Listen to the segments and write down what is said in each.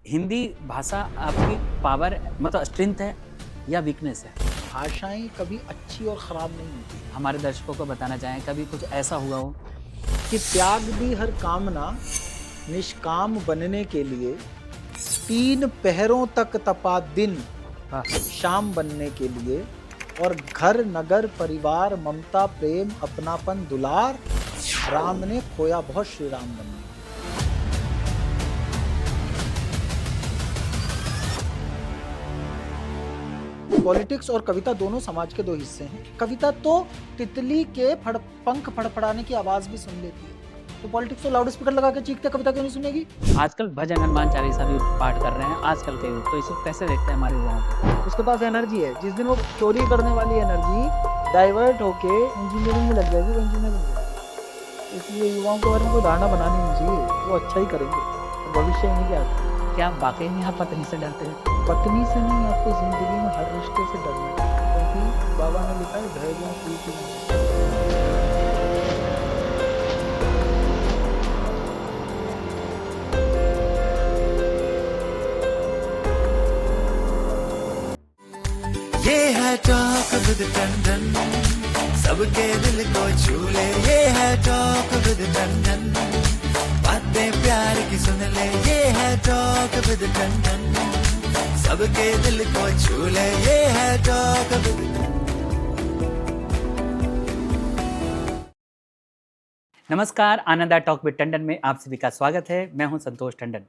हिंदी भाषा आपकी पावर मतलब स्ट्रेंथ है या वीकनेस है? भाषाएं कभी अच्छी और ख़राब नहीं होती हमारे दर्शकों को बताना चाहें कभी कुछ ऐसा हुआ हो? कि त्याग दी हर कामना निष्काम बनने के लिए 3 पहरों तक तपा दिन वाह! शाम बनने के लिए और घर नगर परिवार ममता प्रेम अपनापन दुलार राम ने खोया बहुत श्री राम बनने। पॉलिटिक्स और कविता दोनों समाज के 2 हिस्से हैं। कविता तो तितली के पंख फड़फड़ाने की आवाज भी सुन लेती है, तो पॉलिटिक्स तो लाउड स्पीकर लगा के चीखते, कविता क्यों नहीं सुनेगी? आजकल भजन हनुमान चालीसा भी पाठ कर रहे हैं आजकल के युग, तो इसको कैसे देखते हैं हमारे युवाओं को? उसके पास एनर्जी है, जिस दिन वो चोरी करने वाली एनर्जी डाइवर्ट होके इंजीनियरिंग में लग जाएगी, वो इंजीनियर बन जाएगी। इसलिए युवाओं के बारे में कोई धारणा बनानी नहीं चाहिए, वो अच्छा ही करेंगे, भविष्य इन्हीं के हाथ में। क्या आप वाकई में आप पत्नी से डरते हैं? पत्नी से नहीं, आपको जिंदगी में हर रिश्ते से डरना है, क्योंकि बाबा ने लिखा है धैर्य प्रीति। ये है टॉक विद टंडन, सबके दिल को छू ले। ये है टॉक विद टंडन, बातें प्यार की सुन ले। ये है टॉक विद टंडन, सबके दिल को छू ले। ये है टॉक विद। नमस्कार, आनंदा टॉक विद टंडन में आप सभी का स्वागत है। मैं हूं संतोष टंडन।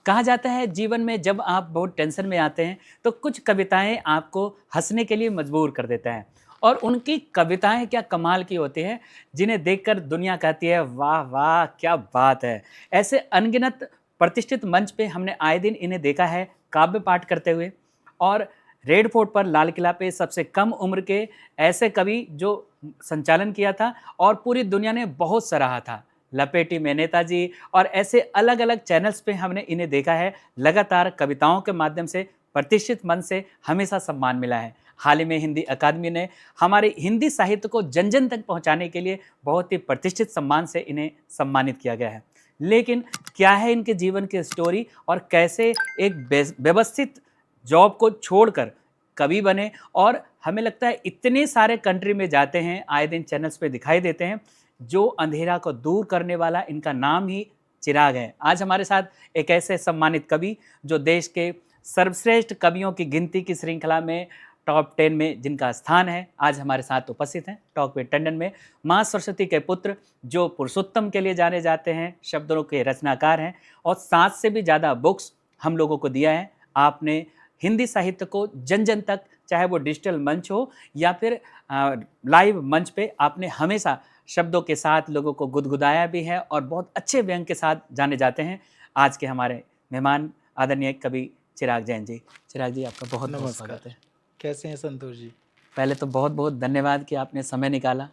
कहा जाता है जीवन में जब आप बहुत टेंशन में आते हैं तो कुछ कविताएं आपको हंसने के लिए मजबूर कर देता है, और उनकी कविताएं क्या कमाल की होती हैं जिन्हें देखकर दुनिया कहती है वाह वाह क्या बात है। ऐसे अनगिनत प्रतिष्ठित मंच पे हमने आए दिन इन्हें देखा है काव्य पाठ करते हुए, और रेड फोर्ट पर लाल किला पे सबसे कम उम्र के ऐसे कवि जो संचालन किया था और पूरी दुनिया ने बहुत सराहा था, लपेटी में नेताजी। और ऐसे अलग अलग चैनल्स पे हमने इन्हें देखा है, लगातार कविताओं के माध्यम से प्रतिष्ठित मंच से हमेशा सम्मान मिला है। हाल ही में हिंदी अकादमी ने हमारे हिंदी साहित्य को जन जन तक पहुंचाने के लिए बहुत ही प्रतिष्ठित सम्मान से इन्हें सम्मानित किया गया है। लेकिन क्या है इनके जीवन की स्टोरी और कैसे एक व्यवस्थित जॉब को छोड़कर कवि बने, और हमें लगता है इतने सारे कंट्री में जाते हैं, आए दिन चैनल्स पे दिखाई देते हैं। जो अंधेरा को दूर करने वाला, इनका नाम ही चिराग है। आज हमारे साथ एक ऐसे सम्मानित कवि जो देश के सर्वश्रेष्ठ कवियों की गिनती की श्रृंखला में टॉप 10 में जिनका स्थान है, आज हमारे साथ उपस्थित हैं टॉक विद टंडन में। माँ सरस्वती के पुत्र जो पुरुषोत्तम के लिए जाने जाते हैं, शब्दों के रचनाकार हैं और 7 से भी ज़्यादा बुक्स हम लोगों को दिया है। आपने हिंदी साहित्य को जन जन तक, चाहे वो डिजिटल मंच हो या फिर लाइव मंच पे, आपने हमेशा शब्दों के साथ लोगों को गुदगुदाया भी है और बहुत अच्छे व्यंग के साथ जाने जाते हैं। आज के हमारे मेहमान आदरणीय कवि चिराग जैन जी। चिराग जी, आपका बहुत बहुत स्वागत है। कैसे हैं संतोष जी? पहले तो बहुत बहुत धन्यवाद कि आपने समय निकाला।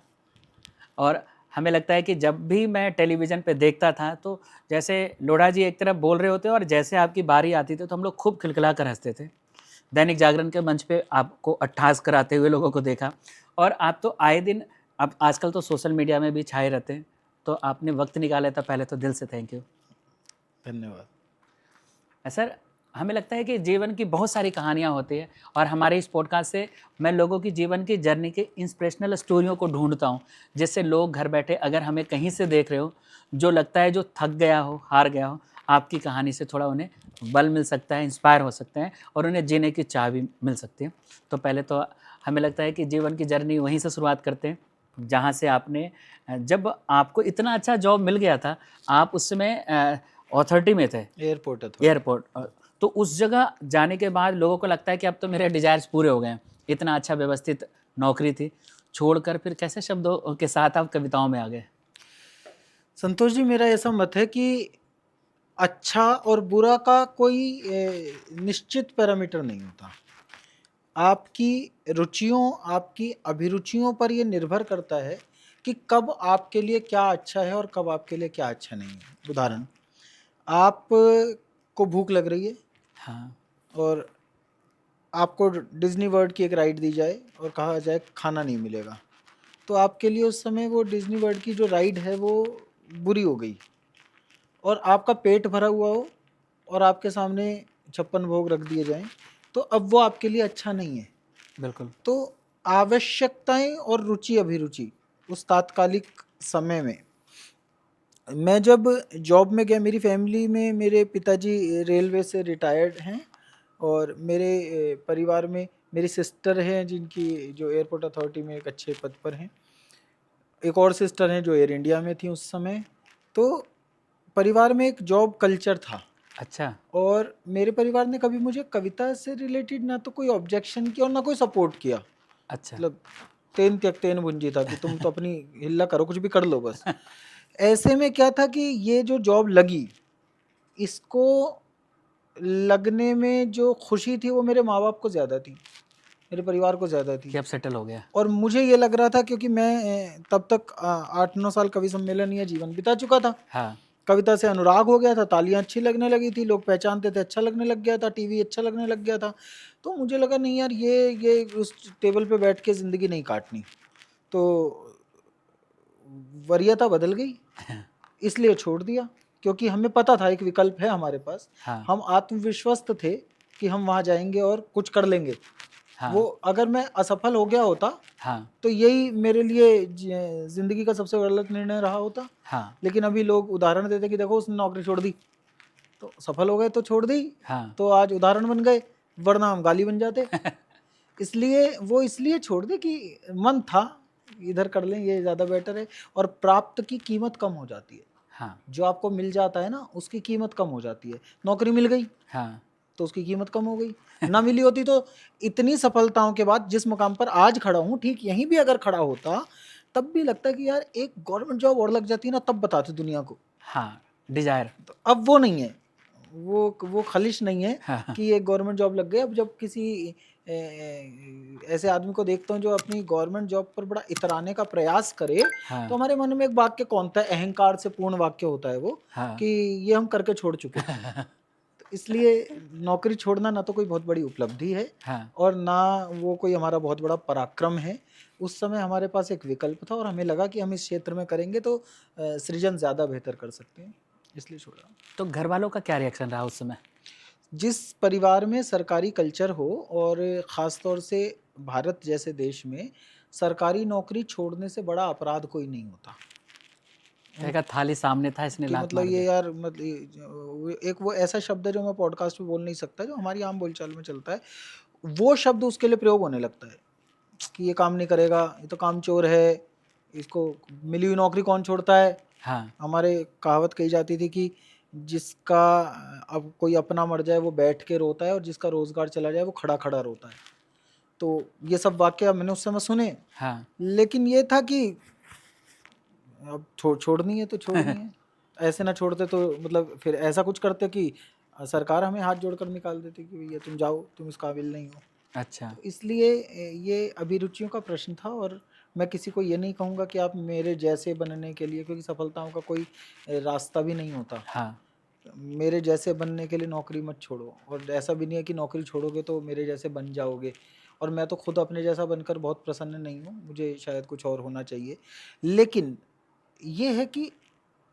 और हमें लगता है कि जब भी मैं टेलीविज़न पे देखता था तो जैसे लोढ़ा जी एक तरफ बोल रहे होते और जैसे आपकी बारी आती थी तो हम लोग खूब खिलखिला कर हंसते थे। दैनिक जागरण के मंच पे आपको अट्ठास कराते हुए लोगों को देखा, और आप तो आए दिन, अब आजकल तो सोशल मीडिया में भी छाए रहते हैं, तो आपने वक्त निकाला था, पहले तो दिल से थैंक यू। धन्यवाद। सर, हमें लगता है कि जीवन की बहुत सारी कहानियाँ होती है, और हमारे इस पॉडकास्ट से मैं लोगों की जीवन की जर्नी के इंस्पिरेशनल स्टोरियों को ढूंढता हूँ, जिससे लोग घर बैठे अगर हमें कहीं से देख रहे हो, जो लगता है जो थक गया हो, हार गया हो, आपकी कहानी से थोड़ा उन्हें बल मिल सकता है, इंस्पायर हो सकते हैं और उन्हें जीने की चाह भी मिल सकती है। तो पहले तो हमें लगता है कि जीवन की जर्नी वहीं से शुरुआत करते हैं जहाँ से आपने, जब आपको इतना अच्छा जॉब मिल गया था, आप उस समय अथॉरिटी में थे, एयरपोर्ट, तो उस जगह जाने के बाद लोगों को लगता है कि अब तो मेरे डिज़ायर्स पूरे हो गए हैं। इतना अच्छा व्यवस्थित नौकरी थी, छोड़कर फिर कैसे शब्दों के साथ आप कविताओं में आ गए? संतोष जी, मेरा ऐसा मत है कि अच्छा और बुरा का कोई निश्चित पैरामीटर नहीं होता। आपकी रुचियों, आपकी अभिरुचियों पर ये निर्भर करता है कि कब आपके लिए क्या अच्छा है और कब आपके लिए क्या अच्छा नहीं है। उदाहरण, आप को भूख लग रही है हाँ, और आपको डिज्नी वर्ल्ड की एक राइड दी जाए और कहा जाए खाना नहीं मिलेगा, तो आपके लिए उस समय वो डिज्नी वर्ल्ड की जो राइड है वो बुरी हो गई। और आपका पेट भरा हुआ हो और आपके सामने 56 भोग रख दिए जाएं, तो अब वो आपके लिए अच्छा नहीं है। बिल्कुल। तो आवश्यकताएं और रुचि अभिरुचि उस तात्कालिक समय में, मैं जब जॉब में गया, मेरी फैमिली में मेरे पिताजी रेलवे से रिटायर्ड हैं और मेरे परिवार में मेरी सिस्टर हैं जिनकी जो एयरपोर्ट अथॉरिटी में एक अच्छे पद पर हैं, एक और सिस्टर हैं जो एयर इंडिया में थी उस समय। तो परिवार में एक जॉब कल्चर था अच्छा। और मेरे परिवार ने कभी मुझे कविता से रिलेटेड ना तो कोई ऑब्जेक्शन किया और ना कोई सपोर्ट किया। अच्छा। मतलब तेन त्यक तेन भुंजी था कि तुम तो अपनी हिल्ला करो, कुछ भी कर लो बस। ऐसे में क्या था कि ये जो जॉब लगी, इसको लगने में जो खुशी थी वो मेरे माँ बाप को ज़्यादा थी, मेरे परिवार को ज़्यादा थी। कि अब सेटल हो गया। और मुझे ये लग रहा था क्योंकि मैं तब तक 8-9 साल कवि सम्मेलन या जीवन बिता चुका था, हाँ। कविता से अनुराग हो गया था, तालियां अच्छी लगने लगी थी, लोग पहचानते थे, अच्छा लगने लग गया था, टीवी अच्छा लगने लग गया था। तो मुझे लगा नहीं यार, ये उस टेबल पे बैठ के ज़िंदगी नहीं काटनी। तो वरीयता बदल गई, इसलिए छोड़ दिया, क्योंकि हमें पता था एक विकल्प है हमारे पास। हाँ। हम आत्मविश्वस्त थे कि हम वहाँ जाएंगे और कुछ कर लेंगे। हाँ। वो अगर मैं असफल हो गया होता हाँ। तो यही मेरे लिए जिंदगी का सबसे गलत निर्णय रहा होता। हाँ। लेकिन अभी लोग उदाहरण देते कि देखो उसने नौकरी छोड़ दी, तो सफल हो गए तो छोड़ दी, हाँ। तो आज उदाहरण बन गए, वरना हम गाली बन जाते। इसलिए छोड़ दे कि मन था इधर कर लें, ये ज़्यादा बेटर है। और प्राप्त की कीमत कम हो जाती है, हाँ। जो आपको मिल जाता है ना उसकी कीमत कम हो जाती है। नौकरी मिल गई हाँ। तो उसकी कीमत कम हो गई, ना मिली होती तो इतनी सफलताओं के बाद जिस मुकाम पर आज खड़ा हूँ, ठीक यहीं भी अगर खड़ा होता तब भी लगता है कि यार एक गवर्नमेंट जॉब और लग जाती है ना, तब बताते दुनिया को। हाँ। डिजायर। तो अब वो नहीं है, वो खलिश नहीं है हाँ। कि एक गवर्नमेंट जॉब लग गई। अब जब किसी ऐसे आदमी को देखता हूँ जो अपनी गवर्नमेंट जॉब पर बड़ा इतराने का प्रयास करे, हाँ। तो हमारे मन में एक वाक्य कौनता है, अहंकार से पूर्ण वाक्य होता है वो, हाँ। कि ये हम करके छोड़ चुके हैं। तो इसलिए नौकरी छोड़ना ना तो कोई बहुत बड़ी उपलब्धि है हाँ। और ना वो कोई हमारा बहुत बड़ा पराक्रम है। उस समय हमारे पास एक विकल्प था और हमें लगा कि हम इस क्षेत्र में करेंगे तो सृजन ज़्यादा बेहतर कर सकते हैं, इसलिए छोड़ा। तो घर वालों का क्या रिएक्शन रहा उस समय? जिस परिवार में सरकारी कल्चर हो और ख़ास तौर से भारत जैसे देश में सरकारी नौकरी छोड़ने से बड़ा अपराध कोई नहीं होता। कहेगा थाली सामने था इसने कि लात मतलब मार ये दी। यार एक वो ऐसा शब्द है जो मैं पॉडकास्ट पे बोल नहीं सकता, जो हमारी आम बोलचाल में चलता है, वो शब्द उसके लिए प्रयोग होने लगता है कि ये काम नहीं करेगा, ये तो काम चोर है, इसको मिली हुई नौकरी कौन छोड़ता है। हाँ। हमारे कहावत कही जाती थी कि जिसका अब कोई अपना मर जाए वो बैठ के रोता है और जिसका रोजगार चला जाए वो खड़ा खड़ा रोता है। तो ये सब वाक्य मैंने उस समय सुने, हाँ। लेकिन ये था कि अब छोड़नी है तो छोड़नी है। ऐसे ना छोड़ते तो मतलब फिर ऐसा कुछ करते कि सरकार हमें हाथ जोड़कर निकाल देती कि भैया तुम जाओ, तुम इस काबिल नहीं हो। अच्छा। तो इसलिए ये अभिरुचियों का प्रश्न था और मैं किसी को ये नहीं कहूँगा कि आप मेरे जैसे बनने के लिए, क्योंकि सफलताओं का कोई रास्ता भी नहीं होता। हाँ। मेरे जैसे बनने के लिए नौकरी मत छोड़ो, और ऐसा भी नहीं है कि नौकरी छोड़ोगे तो मेरे जैसे बन जाओगे। और मैं तो खुद अपने जैसा बनकर बहुत प्रसन्न नहीं हूँ, मुझे शायद कुछ और होना चाहिए। लेकिन ये है कि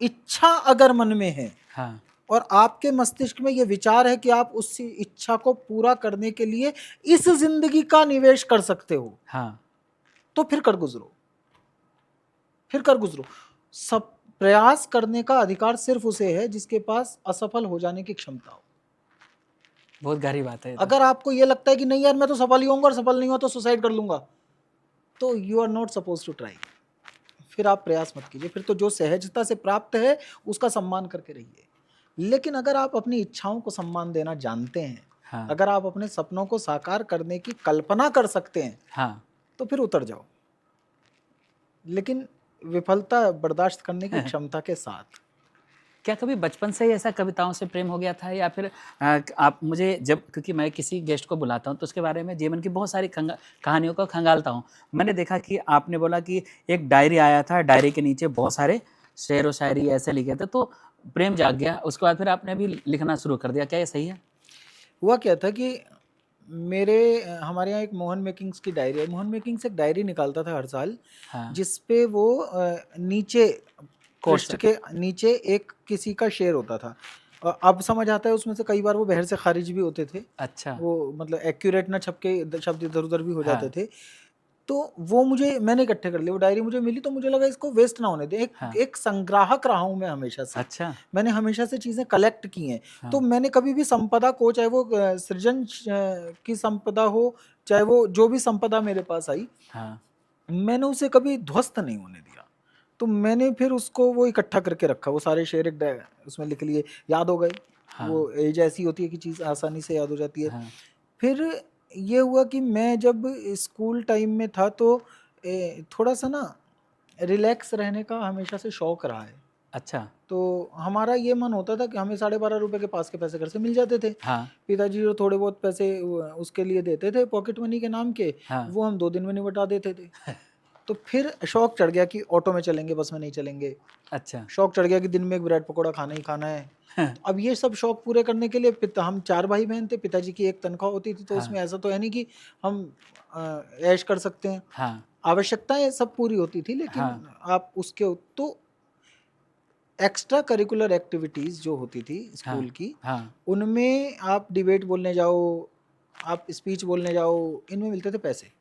इच्छा अगर मन में है हाँ। और आपके मस्तिष्क में ये विचार है कि आप उस इच्छा को पूरा करने के लिए इस जिंदगी का निवेश कर सकते हो, हाँ। तो फिर कर गुजरो, फिर कर गुजरो। सब प्रयास करने का अधिकार सिर्फ उसे है जिसके पास असफल हो जाने की क्षमता हो। बहुत गहरी बात है ये तो। अगर आपको ये लगता है कि नहीं यार मैं तो सफल ही होऊंगा और सफल नहीं हुआ तो सुसाइड कर लूंगा, तो you are not suppose to try. फिर आप प्रयास मत कीजिए, फिर तो जो सहजता से प्राप्त है उसका सम्मान करके रहिए। लेकिन अगर आप अपनी इच्छाओं को सम्मान देना जानते हैं, हाँ। अगर आप अपने सपनों को साकार करने की कल्पना कर सकते हैं, हाँ। तो फिर उतर जाओ, लेकिन विफलता बर्दाश्त करने की क्षमता के साथ। क्या कभी बचपन से ही ऐसा कविताओं से प्रेम हो गया था, या फिर आप मुझे जब, क्योंकि मैं किसी गेस्ट को बुलाता हूँ तो उसके बारे में जीवन की बहुत सारी कहानियों को खंगालता हूँ। मैंने देखा कि आपने बोला कि एक डायरी आया था, डायरी के नीचे बहुत सारे शेर व शायरी ऐसे लिखे थे, तो प्रेम जाग गया, उसके बाद फिर आपने भी लिखना शुरू कर दिया। क्या ये सही है? हुआ क्या था कि हमारे यहाँ एक मोहन मेकिंग्स की डायरी है। मोहन मेकिंग्स एक डायरी निकालता था हर साल, हाँ। जिसपे वो नीचे पृष्ठ के नीचे एक किसी का शेर होता था। अब समझ आता है उसमें से कई बार वो बहर से खारिज भी होते थे, अच्छा। वो मतलब एक्यूरेट ना छपके शब्द इधर उधर भी हो जाते हाँ। थे। तो वो मैंने इकट्ठे कर लिए, वो डायरी मुझे मिली तो मुझे लगा इसको वेस्ट ना होने दें। हाँ। एक संग्राहक रहा हूँ मैं हमेशा से, अच्छा। मैंने हमेशा से चीज़ें कलेक्ट की हैं। हाँ। तो मैंने कभी भी संपदा को, चाहे वो सृजन की संपदा हो, चाहे वो जो भी संपदा मेरे पास आई, हाँ। मैंने उसे कभी ध्वस्त नहीं होने दिया। तो मैंने फिर उसको वो इकट्ठा करके रखा, वो सारे शेर उसमें लिख लिए, याद हो गए। हाँ। वो एज ऐसी होती है कि चीज़ आसानी से याद हो जाती है। हाँ। फिर ये हुआ कि मैं जब स्कूल टाइम में था तो थोड़ा सा ना रिलैक्स रहने का हमेशा से शौक रहा है। अच्छा। तो हमारा ये मन होता था कि हमें 12.5 रुपए के पास के पैसे घर से मिल जाते थे। हाँ। पिताजी जो थोड़े बहुत पैसे उसके लिए देते थे पॉकेट मनी के नाम के, हाँ। वो हम 2 दिन में निपटा देते थे। तो फिर शौक चढ़ गया कि ऑटो में चलेंगे, बस में नहीं चलेंगे। अच्छा। शौक चढ़ गया कि दिन में एक ब्रेड पकौड़ा खाना ही खाना है। तो अब ये सब शौक पूरे करने के लिए पिता, हम 4 भाई बहन थे, पिताजी की एक तनख्वाह होती थी, तो हाँ। उसमें ऐसा तो है नहीं कि हम ऐश कर सकते हैं। हाँ। आवश्यकताएं सब पूरी होती थी, लेकिन हाँ। आप उसके तो एक्स्ट्रा करिकुलर एक्टिविटीज़ जो होती थी हाँ। स्कूल की, हाँ। उनमें आप डिबेट बोलने जाओ, आप स्पीच बोलने जाओ, इनमें मिलते थे पैसे।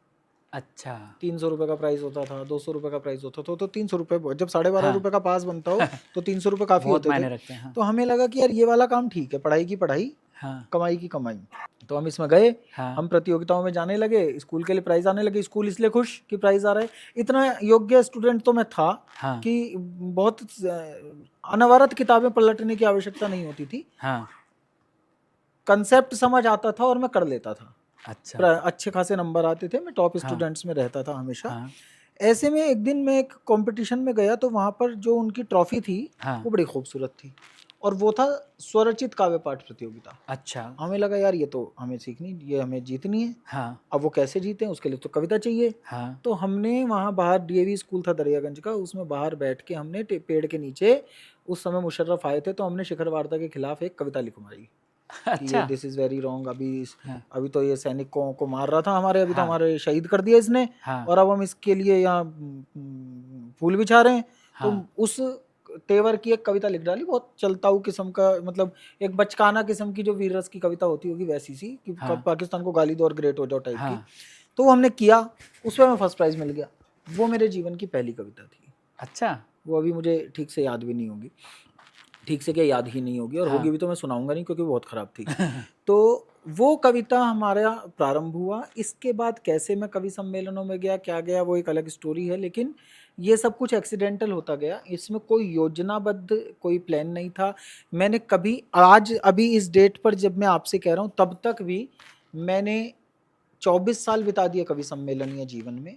अच्छा। 300 रुपये का प्राइस होता था, 200 रुपये का प्राइस होता था, तो 300 रुपये, जब 12.5 रुपये हाँ। का पास बनता हो तो 300 रुपये काफ़ी बहुत होते थे। मायने रखते हैं। हाँ। तो हमें लगा कि यार ये वाला काम ठीक है, पढ़ाई की पढ़ाई, हाँ। कमाई की कमाई। तो हम इसमें गए, हाँ। हम प्रतियोगिताओं में जाने लगे, स्कूल के लिए प्राइज आने लगे, स्कूल इसलिए खुश कि प्राइज आ रहा है। इतना योग्य स्टूडेंट तो मैं था हाँ। कि बहुत अनवरत किताबें पलटने की आवश्यकता नहीं होती थी। हाँ। कंसेप्ट समझ आता था और मैं कर लेता था। अच्छा। अच्छे खासे नंबर आते थे, मैं टॉप हाँ। स्टूडेंट्स में रहता था हमेशा। हाँ। ऐसे में एक दिन मैं एक कंपटीशन में गया, तो वहाँ पर जो उनकी ट्रॉफी थी हाँ। वो बड़ी खूबसूरत थी, और वो था स्वरचित काव्य पाठ प्रतियोगिता। अच्छा। हमें लगा यार ये तो हमें सीखनी, ये हमें जीतनी है। हाँ। अब वो कैसे जीते हैं, उसके लिए तो कविता चाहिए। हाँ। तो हमने वहाँ बाहर, डीएवी स्कूल था दरियागंज का, उसमें बाहर बैठ के हमने पेड़ के नीचे, उस समय मुशर्रफ आए थे, तो हमने शिखर वार्ता के खिलाफ एक कविता लिखवाई कि ये अच्छा। दिस इज़ वेरी रॉन्ग, हाँ। अभी तो ये सैनिकों को मार रहा था हमारे, अभी तो हाँ। हमारे शहीद कर दिए इसने, हाँ। और अब हम इसके लिए यहाँ फूल बिछा रहे हैं। तो हाँ। उस तेवर की एक कविता लिख डाली, बहुत चलताऊ किस्म का, मतलब एक बचकाना किस्म की जो वीर रस की कविता होती होगी वैसी सी, कि हाँ। कब पाकिस्तान को गाली दो और ग्रेट हो जाओ टाइप की। हाँ। तो वो हमने किया, उसमें हमें फर्स्ट प्राइज़ मिल गया। वो मेरे जीवन की पहली कविता थी। अच्छा। वो अभी मुझे ठीक से याद भी नहीं होगी, ठीक से क्या याद ही नहीं होगी, और हाँ। होगी भी तो मैं सुनाऊंगा नहीं क्योंकि वो बहुत ख़राब थी। तो वो कविता हमारा प्रारंभ हुआ। इसके बाद कैसे मैं कवि सम्मेलनों में गया, क्या गया, वो एक अलग स्टोरी है, लेकिन ये सब कुछ एक्सीडेंटल होता गया। इसमें कोई योजनाबद्ध कोई प्लान नहीं था। मैंने कभी, आज अभी इस डेट पर जब मैं आपसे कह रहा हूँ, तब तक भी मैंने 24 साल बिता दिए कवि सम्मेलन या जीवन में।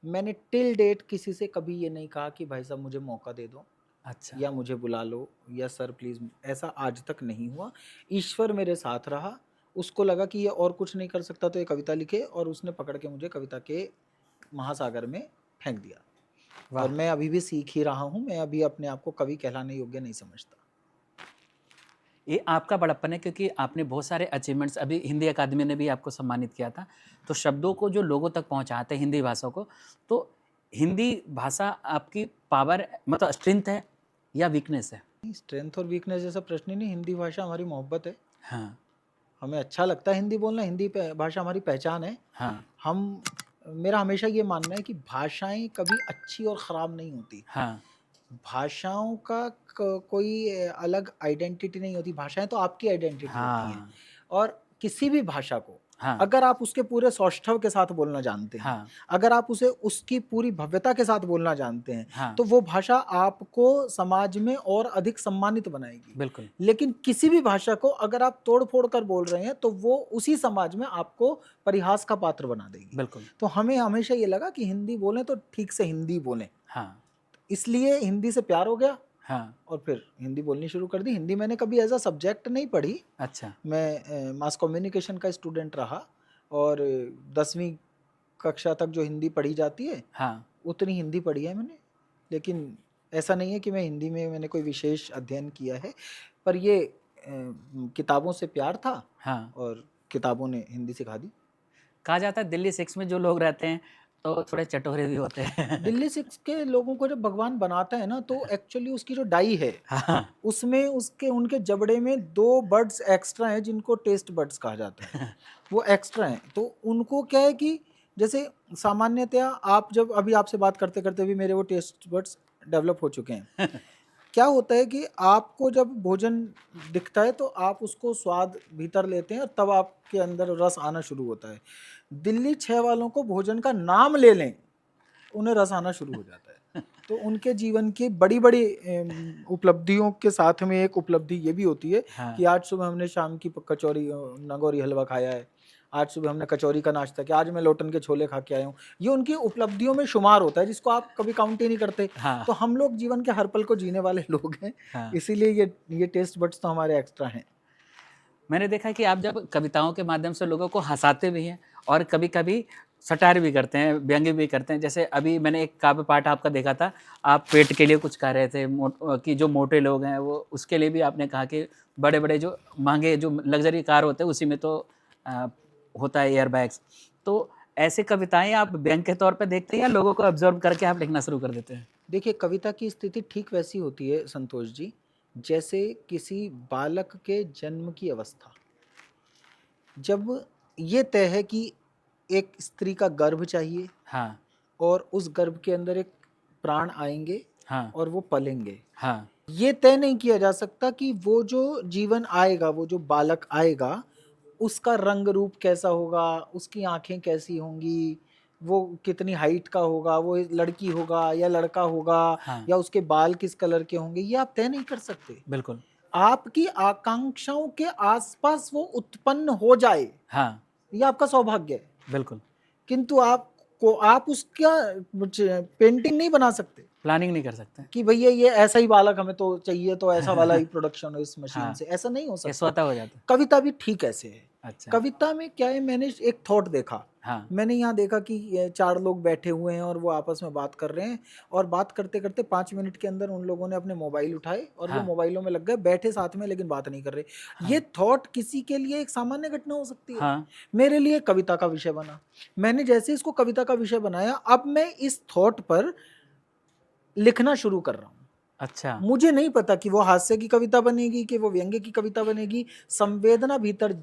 मैंने टिल डेट किसी से कभी ये नहीं कहा कि भाई साहब मुझे मौका दे दो, अच्छा। या मुझे बुला लो, या सर प्लीज़, ऐसा आज तक नहीं हुआ। ईश्वर मेरे साथ रहा, उसको लगा कि ये और कुछ नहीं कर सकता तो ये कविता लिखे, और उसने पकड़ के मुझे कविता के महासागर में फेंक दिया। और वाह। मैं अभी भी सीख ही रहा हूँ, मैं अभी अपने आप को कवि कहलाने योग्य नहीं समझता। ये आपका बड़प्पन है, क्योंकि आपने बहुत सारे अचीवमेंट्स, अभी हिंदी अकादमी ने भी आपको सम्मानित किया था। तो शब्दों को जो लोगों तक पहुंचाते हैं, हिंदी भाषा को, तो हिंदी भाषा आपकी पावर, मतलब स्ट्रेंथ है या वीकनेस है? स्ट्रेंथ और वीकनेस जैसा प्रश्न ही नहीं, हिंदी भाषा हमारी मोहब्बत है। हाँ। हमें अच्छा लगता है हिंदी बोलना, हिंदी भाषा हमारी पहचान है। हाँ। हम, मेरा हमेशा ये मानना है कि भाषाएं कभी अच्छी और ख़राब नहीं होती। हाँ। भाषाओं का कोई अलग आइडेंटिटी नहीं होती, भाषाएं तो आपकी आइडेंटिटी होती हैं। हाँ। और किसी भी भाषा को हाँ। अगर आप उसके पूरे सौष्ठव के साथ बोलना जानते हैं, हाँ। अगर आप उसे उसकी पूरी भव्यता के साथ बोलना जानते हैं, हाँ। तो वो भाषा आपको समाज में और अधिक सम्मानित बनाएगी। बिल्कुल। लेकिन किसी भी भाषा को अगर आप तोड़ फोड़ कर बोल रहे हैं, तो वो उसी समाज में आपको परिहास का पात्र बना देगी। बिल्कुल। तो हमें हमेशा ये लगा कि हिंदी बोलें तो ठीक से हिंदी बोलें, हाँ। इसलिए हिंदी से प्यार हो गया, हाँ। और फिर हिंदी बोलनी शुरू कर दी। हिंदी मैंने कभी एज अ सब्जेक्ट नहीं पढ़ी। अच्छा। मैं मास कम्युनिकेशन का स्टूडेंट रहा, और 10वीं कक्षा तक जो हिंदी पढ़ी जाती है, हाँ। उतनी हिंदी पढ़ी है मैंने। लेकिन ऐसा नहीं है कि मैं हिंदी में मैंने कोई विशेष अध्ययन किया है, पर ये किताबों से प्यार था, हाँ। और किताबों ने हिंदी सिखा दी। कहा जाता है दिल्ली 6 में जो लोग रहते हैं, तो थोड़े चटोरे भी होते हैं। दिल्ली 6 के लोगों को जब भगवान बनाता है ना, तो एक्चुअली उसकी जो डाई है, हाँ। उसमें उसके उनके जबड़े में 2 बड्स एक्स्ट्रा हैं, जिनको टेस्ट बड्स कहा जाता है। वो एक्स्ट्रा हैं, तो उनको क्या है कि जैसे सामान्यतया आप जब अभी आपसे बात करते करते भी मेरे वो टेस्ट बड्स डेवलप हो चुके हैं। क्या होता है कि आपको जब भोजन दिखता है तो आप उसको स्वाद भीतर लेते हैं और तब आपके अंदर रस आना शुरू होता है। दिल्ली 6 वालों को भोजन का नाम ले लें, उन्हें रस आना शुरू हो जाता है। तो उनके जीवन की बड़ी बड़ी उपलब्धियों के साथ में एक उपलब्धि ये भी होती है हाँ। कि आज सुबह हमने शाम की कचौरी नगौरी हलवा खाया है, आज सुबह हमने कचौरी का नाश्ता किया, आज मैं लोटन के छोले खा के आया हूँ। ये उनकी उपलब्धियों में शुमार होता है, जिसको आप कभी काउंट ही नहीं करते। हाँ। तो हम लोग जीवन के हर पल को जीने वाले लोग हैं, हाँ। इसीलिए ये टेस्ट बड्स तो हमारे एक्स्ट्रा हैं। मैंने देखा कि आप जब कविताओं के माध्यम से लोगों को हँसाते भी हैं और कभी-कभी सटार भी करते हैं, व्यंग्य भी करते हैं। जैसे अभी मैंने एक काव्य पाठ आपका देखा था, आप पेट के लिए कुछ कह रहे थे कि जो मोटे लोग हैं वो उसके लिए भी आपने कहा कि बड़े-बड़े जो महँगे जो लग्ज़री कार होते हैं उसी में तो अ, होता है एयर बैग्स। तो ऐसे कविताएँ आप व्यंग्य के तौर पे देखते हैं या लोगों को ऑब्ज़र्व करके आप लिखना शुरू कर देते हैं? देखिए, कविता की स्थिति ठीक वैसी होती है संतोष जी, जैसे किसी बालक के जन्म की अवस्था। जब ये तय है कि एक स्त्री का गर्भ चाहिए हाँ, और उस गर्भ के अंदर एक प्राण आएंगे हाँ, और वो पलेंगे। हाँ, ये तय नहीं किया जा सकता कि वो जो जीवन आएगा, वो जो बालक आएगा, उसका रंग रूप कैसा होगा, उसकी आंखें कैसी होंगी, वो कितनी हाइट का होगा, वो लड़की होगा या लड़का होगा, हाँ, या उसके बाल किस कलर के होंगे, ये आप तय नहीं कर सकते। बिल्कुल। आपकी आकांक्षाओं के आसपास वो उत्पन्न हो जाए, हाँ, ये आपका सौभाग्य है। बिल्कुल। किंतु आप उसका पेंटिंग नहीं बना सकते प्लानिंग नहीं कर सकते। कि भैया ये ऐसा ही बालक हमें तो चाहिए, तो ऐसा वाला ही प्रोडक्शन हो इस मशीन हाँ, से, ऐसा नहीं हो ये सकता। स्वतः हो जाता है। कविता भी ठीक ऐसे है। अच्छा। कविता में क्या है, मैंने एक थॉट देखा। हाँ, मैंने यहाँ देखा कि ये 4 लोग बैठे हुए हैं और वो आपस में बात कर रहे हैं, और बात करते करते 5 मिनट के अंदर उन लोगों ने अपने मोबाइल उठाए और वो हाँ, मोबाइलों में लग गए, बैठे साथ में लेकिन बात नहीं कर रहे। हाँ, ये थॉट किसी के लिए एक सामान्य घटना हो सकती है, हाँ, मेरे लिए कविता का विषय बना। मैंने जैसे इसको कविता का विषय बनाया, अब मैं इस थॉट पर लिखना शुरू कर रहा हूँ। अच्छा। मुझे नहीं पता कि वो हास्य की कविता बनेगी कि वो व्यंग्य की कविता बनेगी। संवेदना भीतर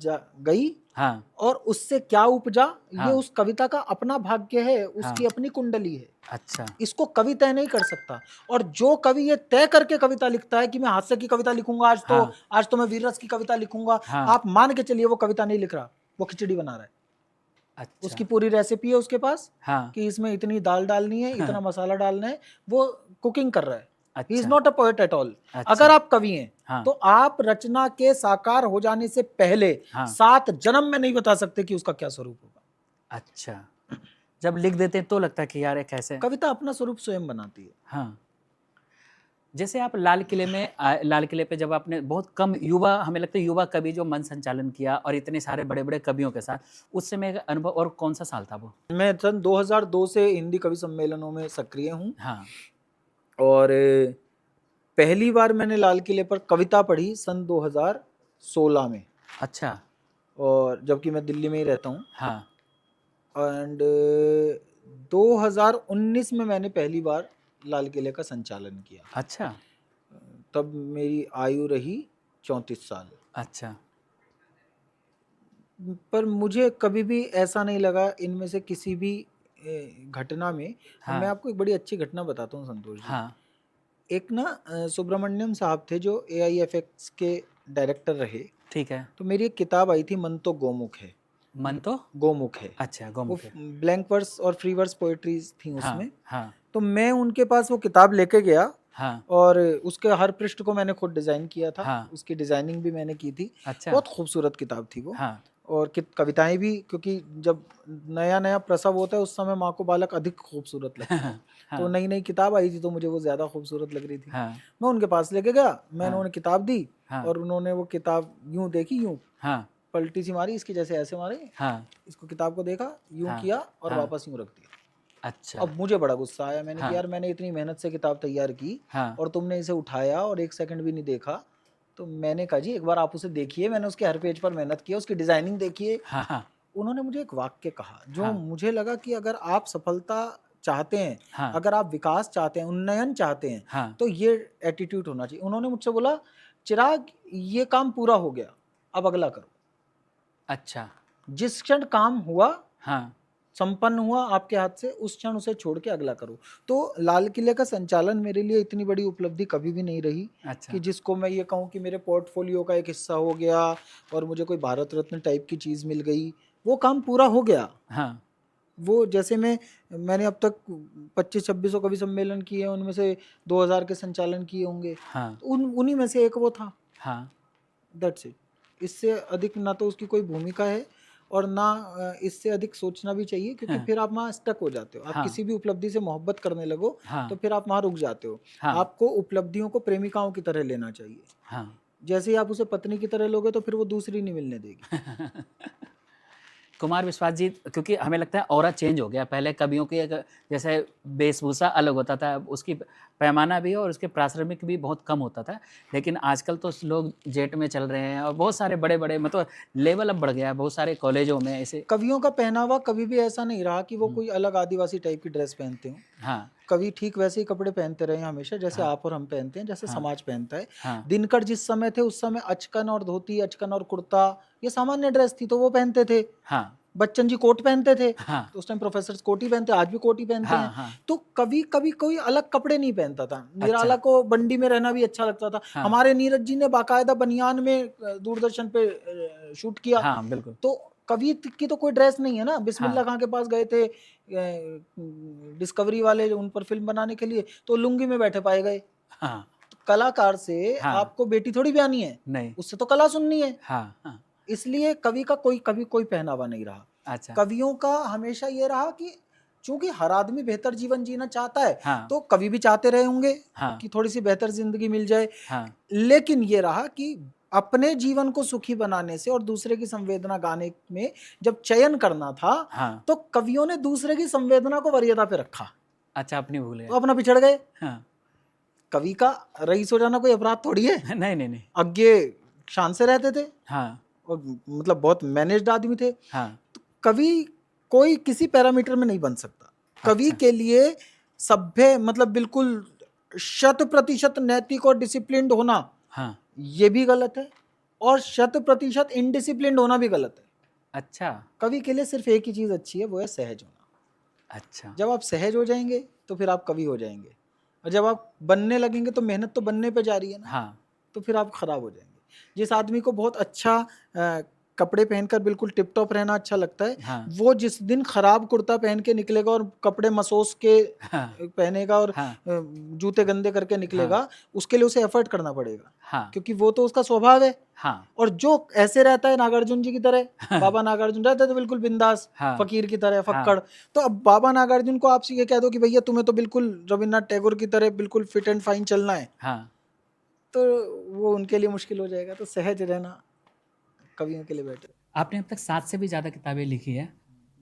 गई हाँ, और उससे क्या उपजा, ये हाँ, उस कविता का अपना भाग्य है, हाँ, उसकी अपनी कुंडली है। अच्छा, इसको कवि तय नहीं कर सकता। और जो कवि ये तय करके कविता लिखता है कि मैं हास्य की कविता लिखूंगा हाँ, आज तो मैं वीर रस की कविता लिखूंगा, हाँ, आप मान के चलिए वो कविता नहीं लिख रहा, वो खिचड़ी बना रहा है। अच्छा, उसकी पूरी रेसिपी है उसके पास हाँ, कि इसमें इतनी दाल डालनी है, इतना मसाला डालना है, वो कुकिंग कर रहा है। ही इज अच्छा, not a poet at all. अच्छा, अगर आप कवि हैं हाँ, तो आप रचना के साकार हो जाने से पहले हाँ, 7 जन्म में नहीं बता सकते कि उसका क्या स्वरूप होगा। अच्छा। जब लिख देते हैं तो लगता है कि यार ये कैसे। कविता अपना स्वरूप स्वयं बनाती है। हाँ। जैसे आप लाल किले में लाल किले पे जब आपने बहुत कम युवा, हमें लगता है युवा कवि जो मन संचालन किया और इतने सारे बड़े-बड़े कवियों के साथ, उस समय का अनुभव, और कौन-सा साल था वो? मैं सन 2002 से हिंदी कवि सम्मेलनों में सक्रिय हूँ, हाँ, और पहली बार मैंने लाल किले पर कविता पढ़ी सन 2016 में, अच्छा, और जबकि मैं दिल्ली में ही रहता हूँ। हाँ, एंड 2019 में मैंने पहली बार लाल किले का संचालन किया। अच्छा, तब मेरी आयु रही 34 साल। अच्छा, पर मुझे कभी भी ऐसा नहीं लगा इनमें से किसी भी घटना में। हाँ, मैं आपको एक बड़ी अच्छी घटना बताता हूँ संतोष जी। हाँ, एक ना सुब्रमण्यम साहब थे जो AIFX के डायरेक्टर रहे। ठीक है। तो मेरी एक किताब आई थी, मन तो गोमुख है। मन तो? गोमुख है। अच्छा, वो गोमुख है। ब्लैंक वर्स और फ्री वर्स पोएट्रीज थी हाँ, उसमें। हाँ, तो मैं उनके पास वो किताब लेके गया हाँ, और उसके हर पृष्ठ को मैंने खुद डिज़ाइन किया था। हाँ, उसकी डिज़ाइनिंग भी मैंने की थी। अच्छा, बहुत खूबसूरत किताब थी वो। हाँ, और कविताएं भी, क्योंकि जब नया नया प्रसव होता है उस समय माँ को बालक अधिक खूबसूरत लगता है। तो हाँ, नई नई किताब आई थी तो मुझे वो ज़्यादा खूबसूरत लग रही थी। हाँ, मैं उनके पास लेके गया, मैंने हाँ, उन्हें किताब दी हाँ, और उन्होंने वो किताब यूं देखी, यूं हाँ, पलटी सी मारी, इसकी जैसे ऐसे मारे, हाँ, इसको किताब को देखा, यूं हाँ, किया और हाँ, वापस यूं रख दिया। अच्छा, अब मुझे बड़ा गुस्सा आया। मैंने हाँ, कहा यार, मैंने इतनी मेहनत से किताब तैयार की हाँ, और तुमने इसे उठाया और 1 सेकंड भी नहीं देखा। तो मैंने कहा जी एक बार आप उसे देखिए, मैंने उसके हर पेज पर मेहनत की है, उसकी डिजाइनिंग देखिए। हाँ, हाँ, उन्होंने मुझे एक वाक्य कहा जो हाँ। मुझे लगा कि अगर आप सफलता चाहते हैं, हाँ। अगर आप विकास चाहते हैं, उन्नयन चाहते हैं, हाँ। तो ये एटीट्यूड होना चाहिए। उन्होंने मुझसे बोला, चिराग ये काम पूरा हो गया, अब अगला करो। अच्छा। जिस क्षण काम हुआ, हाँ। संपन्न हुआ आपके हाथ से, उस क्षण उसे छोड़ के अगला करो। तो लाल किले का संचालन मेरे लिए इतनी बड़ी उपलब्धि कभी भी नहीं रही अच्छा। कि जिसको मैं ये कहूँ कि मेरे पोर्टफोलियो का एक हिस्सा हो गया और मुझे कोई भारत रत्न टाइप की चीज़ मिल गई। वो काम पूरा हो गया। हाँ। वो जैसे मैंने अब तक 25-26 कवि सम्मेलन किए, उनमें से 2000 के संचालन किए होंगे, हाँ। तो उन्हीं में से एक वो था। हाँ। That's it. इससे अधिक ना तो उसकी कोई भूमिका है और ना इससे अधिक सोचना भी चाहिए, क्योंकि हाँ। फिर आप वहाँ स्टक हो जाते हो। आप हाँ। किसी भी उपलब्धि से मोहब्बत करने लगो हाँ। तो फिर आप वहाँ रुक जाते हो। हाँ। आपको उपलब्धियों को प्रेमिकाओं की तरह लेना चाहिए। हाँ। जैसे ही आप उसे पत्नी की तरह लोगे तो फिर वो दूसरी नहीं मिलने देगी। कुमार विश्वास जी, क्योंकि हमें लगता है ऑरा चेंज हो गया। पहले कवियों की एक जैसे वेशभूषा अलग होता था, उसकी पैमाना भी और उसके प्रासंगिक भी बहुत कम होता था। लेकिन आजकल तो लोग जेट में चल रहे हैं और बहुत सारे बड़े-बड़े, मतलब लेवल अब बढ़ गया है। बहुत सारे कॉलेजों में ऐसे कवियों का पहनावा कभी भी ऐसा नहीं रहा कि वो कोई अलग आदिवासी टाइप की ड्रेस पहनते हो। हाँ। कवि ठीक वैसे ही कपड़े पहनते रहे हैं हमेशा, जैसे हाँ। आप और हम पहनते हैं, जैसे हाँ। समाज पहनता है। हाँ। दिनकर जिस समय थे उस समय अचकन और धोती, अचकन और कुर्ता, ये सामान्य ड्रेस थी तो वो पहनते थे। हाँ। बच्चन जी कोट पहनते थे, हाँ। तो उस टाइम प्रोफेसर कोट ही पहनते, आज भी कोट ही पहनते हाँ। हैं। हाँ। तो कभी कभी कोई अलग कपड़े नहीं पहनता था। निराला अच्छा। को बंडी में रहना भी अच्छा लगता था। हाँ। हमारे नीरज जी ने बाकायदा बनियान में दूरदर्शन पे शूट किया। हाँ, बिल्कुल। तो कवि की तो कोई ड्रेस नहीं है ना। बिस्मिल्लाह हाँ। खां के पास गए थे डिस्कवरी वाले उन पर फिल्म बनाने के लिए, तो लुंगी में बैठे पाए गए। हाँ। तो कलाकार से हाँ। आपको बेटी थोड़ी ब्यानी है, नहीं। उससे तो कला सुननी है। हाँ। हाँ। इसलिए कवि का कभी कोई पहनावा नहीं रहा। अच्छा। कवियों का हमेशा ये रहा कि चूंकि हर आदमी बेहतर जीवन जीना चाहता है, हाँ। तो कवि भी चाहते रहे होंगे हाँ। कि थोड़ी सी बेहतर जिंदगी मिल जाए। हाँ। लेकिन ये रहा कि अपने जीवन को सुखी बनाने से और दूसरे की संवेदना गाने में जब चयन करना था, हाँ। तो कवियों ने दूसरे की संवेदना को वरीयता पे रखा, अच्छा, अपनी भूल है। तो अपना पिछड़ गए। हाँ। कवि का रईस हो जाना कोई अपराध थोड़ी है। नहीं, नहीं, नहीं। आगे शान से रहते थे हाँ। और मतलब बहुत मैनेज्ड आदमी थे। हाँ। तो कवि कोई किसी पैरामीटर में नहीं बन सकता। कवि अच्छा। के लिए सभ्य मतलब बिल्कुल 100% नैतिक और डिसिप्लिन्ड होना, हाँ। ये भी गलत है, और 100% इनडिसिप्लिन्ड होना भी गलत है। अच्छा। कवि के लिए सिर्फ एक ही चीज अच्छी है, वो है सहज होना। अच्छा। जब आप सहज हो जाएंगे तो फिर आप कवि हो जाएंगे, और जब आप बनने लगेंगे तो मेहनत तो बनने पे जा रही है ना, हाँ। तो फिर आप खराब हो जाएंगे। जिस आदमी को बहुत अच्छा कपड़े पहनकर बिल्कुल टिप टॉप रहना अच्छा लगता है, हाँ। वो जिस दिन खराब कुर्ता पहन के निकलेगा और कपड़े मसोस के हाँ। पहनेगा और हाँ। जूते गंदे करके निकलेगा, उसके लिए उसे एफर्ट करना पड़ेगा, हाँ। क्योंकि वो तो उसका स्वभाव है। हाँ। और जो ऐसे रहता है नागार्जुन जी की तरह, हाँ। बाबा नागार्जुन रहते तो बिल्कुल बिंदास, हाँ। फकीर की तरह, हाँ। फक्कड़। तो अब बाबा नागार्जुन को आपसे ये कह दो कि भैया तुम्हें तो बिल्कुल रविन्द्रनाथ टैगोर की तरह बिल्कुल फिट एंड फाइन चलना है, हाँ। तो वो उनके लिए मुश्किल हो जाएगा। तो सहज रहना कवियों के लिए बेटर। आपने अब तक 7 से भी ज़्यादा किताबें लिखी है।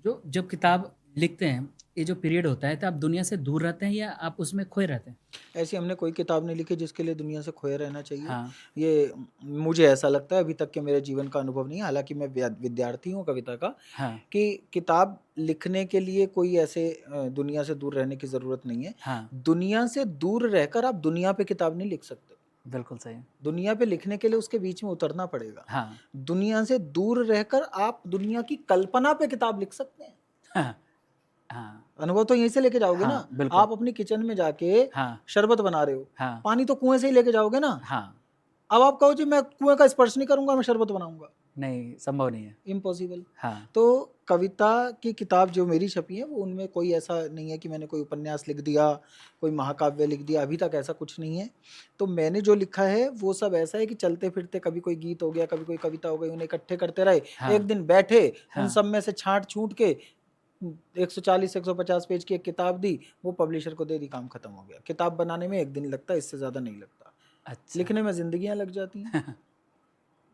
जब किताब लिखते हैं, ये जो पीरियड होता है, तो आप दुनिया से दूर रहते हैं या आप उसमें खोए रहते हैं? ऐसी हमने कोई किताब नहीं लिखी जिसके लिए दुनिया से खोए रहना चाहिए। हाँ। ये मुझे ऐसा लगता है, अभी तक के मेरे जीवन का अनुभव नहीं है, हालांकि मैं विद्यार्थी हूँ कविता का, हाँ। कि किताब लिखने के लिए कोई ऐसे दुनिया से दूर रहने की ज़रूरत नहीं है। हाँ। दुनिया से दूर रहकर आप दुनिया पे किताब नहीं लिख सकते। बिल्कुल सही। दुनिया पे लिखने के लिए उसके बीच में उतरना पड़ेगा। हाँ। दुनिया से दूर रहकर आप दुनिया की कल्पना पे किताब लिख सकते हैं। हाँ। हाँ। अनुभव तो यहीं से लेके जाओगे हाँ, ना। बिल्कुल। आप अपनी किचन में जाके हाँ। शरबत बना रहे हो, हाँ। पानी तो कुएं से ही लेके जाओगे ना। हाँ। अब आप कहो जी मैं कुएं का स्पर्श नहीं करूंगा, मैं शरबत बनाऊंगा, नहीं, संभव नहीं है। इम्पॉसिबल। हाँ। तो कविता की किताब जो मेरी छपी है, वो उनमें कोई ऐसा नहीं है कि मैंने कोई उपन्यास लिख दिया, कोई महाकाव्य लिख दिया, अभी तक ऐसा कुछ नहीं है। तो मैंने जो लिखा है वो सब ऐसा है कि चलते फिरते कभी कोई गीत हो गया, कभी कोई कविता हो गई, उन्हें इकट्ठे करते रहे। हाँ। एक दिन बैठे, हाँ। उन सब में से छांट छूट के 140-150 पेज की एक किताब दी, वो पब्लिशर को दे दी, काम खत्म हो गया। किताब बनाने में 1 दिन लगता है, इससे ज़्यादा नहीं लगता। अच्छा। लिखने में जिंदगियां लग जाती हैं।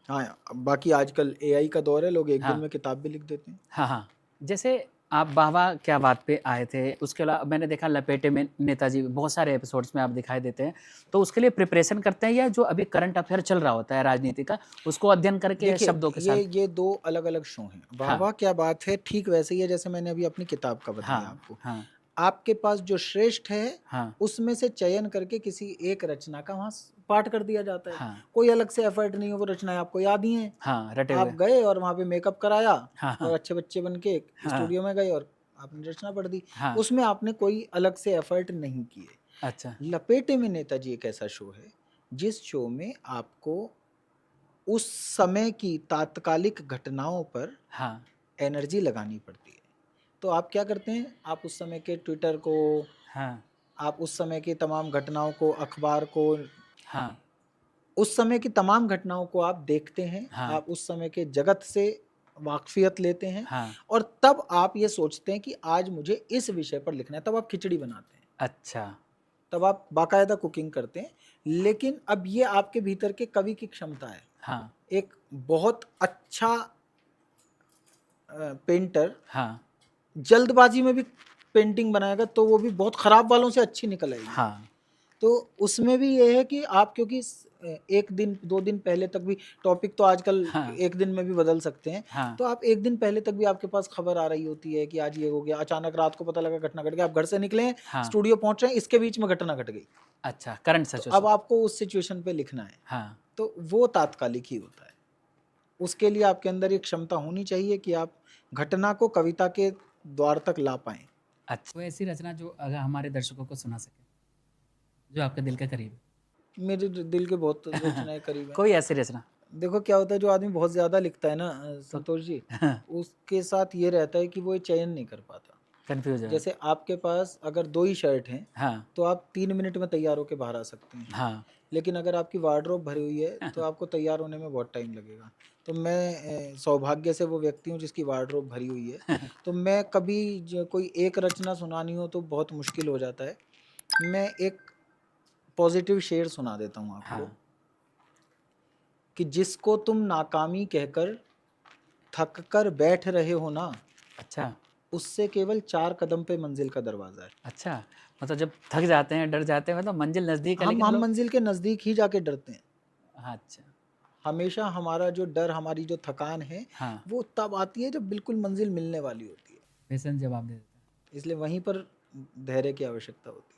हाँ, बाकी आजकल AI का दौर है, लोग 1 दिन हाँ। में किताब भी लिख देते हैं। हाँ। हाँ। जैसे आप वाह वाह क्या बात पे आए थे, उसके अलावा मैंने देखा लपेटे में नेताजी बहुत सारे एपिसोड्स में आप दिखाई देते हैं, तो उसके लिए प्रिपरेशन करते हैं या जो अभी करंट अफेयर चल रहा होता है राजनीति का, उसको अध्ययन करके देखिए, शब्दों के साथ? ये 2 अलग-अलग शो हैं। वाह हाँ, वाह क्या बात है ठीक वैसे ही है जैसे मैंने अभी अपनी किताब का बताया हाँ, आपको। हाँ, आपके पास जो श्रेष्ठ है, हाँ, उसमें से चयन करके किसी एक रचना का वहाँ पाठ कर दिया जाता है। हाँ, कोई अलग से एफर्ट नहीं है, वो रचनाएँ आपको याद ही हैं। हाँ, रटे आप हुए। गए और वहाँ पे मेकअप कराया हाँ, और हाँ, अच्छे बच्चे बन के हाँ, स्टूडियो में गए और आपने रचना पढ़ दी। हाँ, उसमें आपने कोई अलग से एफर्ट नहीं किए। अच्छा, लपेटे में नेताजी एक ऐसा शो है, जिस शो में आपको उस समय की तात्कालिक घटनाओं पर हाँ, एनर्जी लगानी पड़ती है। तो आप क्या करते हैं, आप उस समय के ट्विटर को, हाँ, आप उस समय की तमाम घटनाओं को, अखबार को, हाँ, उस समय की तमाम घटनाओं को आप देखते हैं, हाँ, आप उस समय के जगत से वाक़फ़ियत लेते हैं हाँ, और तब आप ये सोचते हैं कि आज मुझे इस विषय पर लिखना है, तब आप खिचड़ी बनाते हैं, अच्छा, तब आप बाकायदा कुकिंग करते हैं। लेकिन अब ये आपके भीतर के कवि की क्षमता है। हाँ, एक बहुत अच्छा पेंटर हाँ, जल्दबाजी में भी पेंटिंग बनाएगा तो वो भी बहुत ख़राब वालों से अच्छी निकल आएगी। हाँ, तो उसमें भी ये है कि आप क्योंकि 1 दिन 2 दिन पहले तक भी टॉपिक तो आजकल हाँ, 1 दिन में भी बदल सकते हैं। हाँ, तो आप 1 दिन पहले तक भी आपके पास खबर आ रही होती है कि आज ये हो गया, अचानक रात को पता लगा घटना घट गई, आप घर से निकले हैं, हाँ, स्टूडियो पहुँच रहे हैं, इसके बीच में घटना घट गई। अच्छा, करंट तो सिचुएशन। अब आपको उस सिचुएशन पे लिखना है, हाँ, तो वो तात्कालिक ही होता है। उसके लिए आपके अंदर एक क्षमता होनी चाहिए कि आप घटना को कविता के द्वार तक ला पाएँ। अच्छा। कोई ऐसी रचना जो अगर हमारे दर्शकों को सुना सके, जो आपके दिल के करीब मेरे दिल के बहुत है? रचनाएँ करीब हैं। कोई ऐसी रचना? देखो क्या होता है, जो आदमी बहुत ज़्यादा लिखता है ना तो संतोष जी, उसके साथ ये रहता है कि वो ये चयन नहीं कर पाता। कन्फ्यूज़ है। जैसे आपके पास अगर 2 ही शर्ट हैं, हाँ, तो आप 3 मिनट में तैयार होके बाहर आ सकते हैं। हाँ, लेकिन अगर आपकी वार्डरोब भरी हुई है, तो आपको तैयार होने में बहुत टाइम लगेगा। तो मैं सौभाग्य से वो व्यक्ति हूँ जिसकी वार्डरोब भरी हुई है। तो मैं कभी ज कोई एक रचना सुनानी हो तो बहुत मुश्किल हो जाता है। मैं एक पॉज़िटिव शेर सुना देता हूँ आपको हाँ, कि जिसको तुम नाकामी कहकर थक कर बैठ रहे हो ना, अच्छा, उससे केवल 4 कदम पे मंजिल का दरवाज़ा है। अच्छा। मतलब जब थक जाते हैं, डर जाते हैं, मतलब मंजिल नज़दीक है लेकिन हम लोग। मंजिल के नज़दीक ही जाके डरते हैं। हाँ, अच्छा, हमेशा हमारा जो डर, हमारी जो थकान है, हाँ, वो तब आती है जब बिल्कुल मंजिल मिलने वाली होती है। पेशेंस जवाब दे देते हैं। इसलिए वहीं पर धैर्य की आवश्यकता होती है।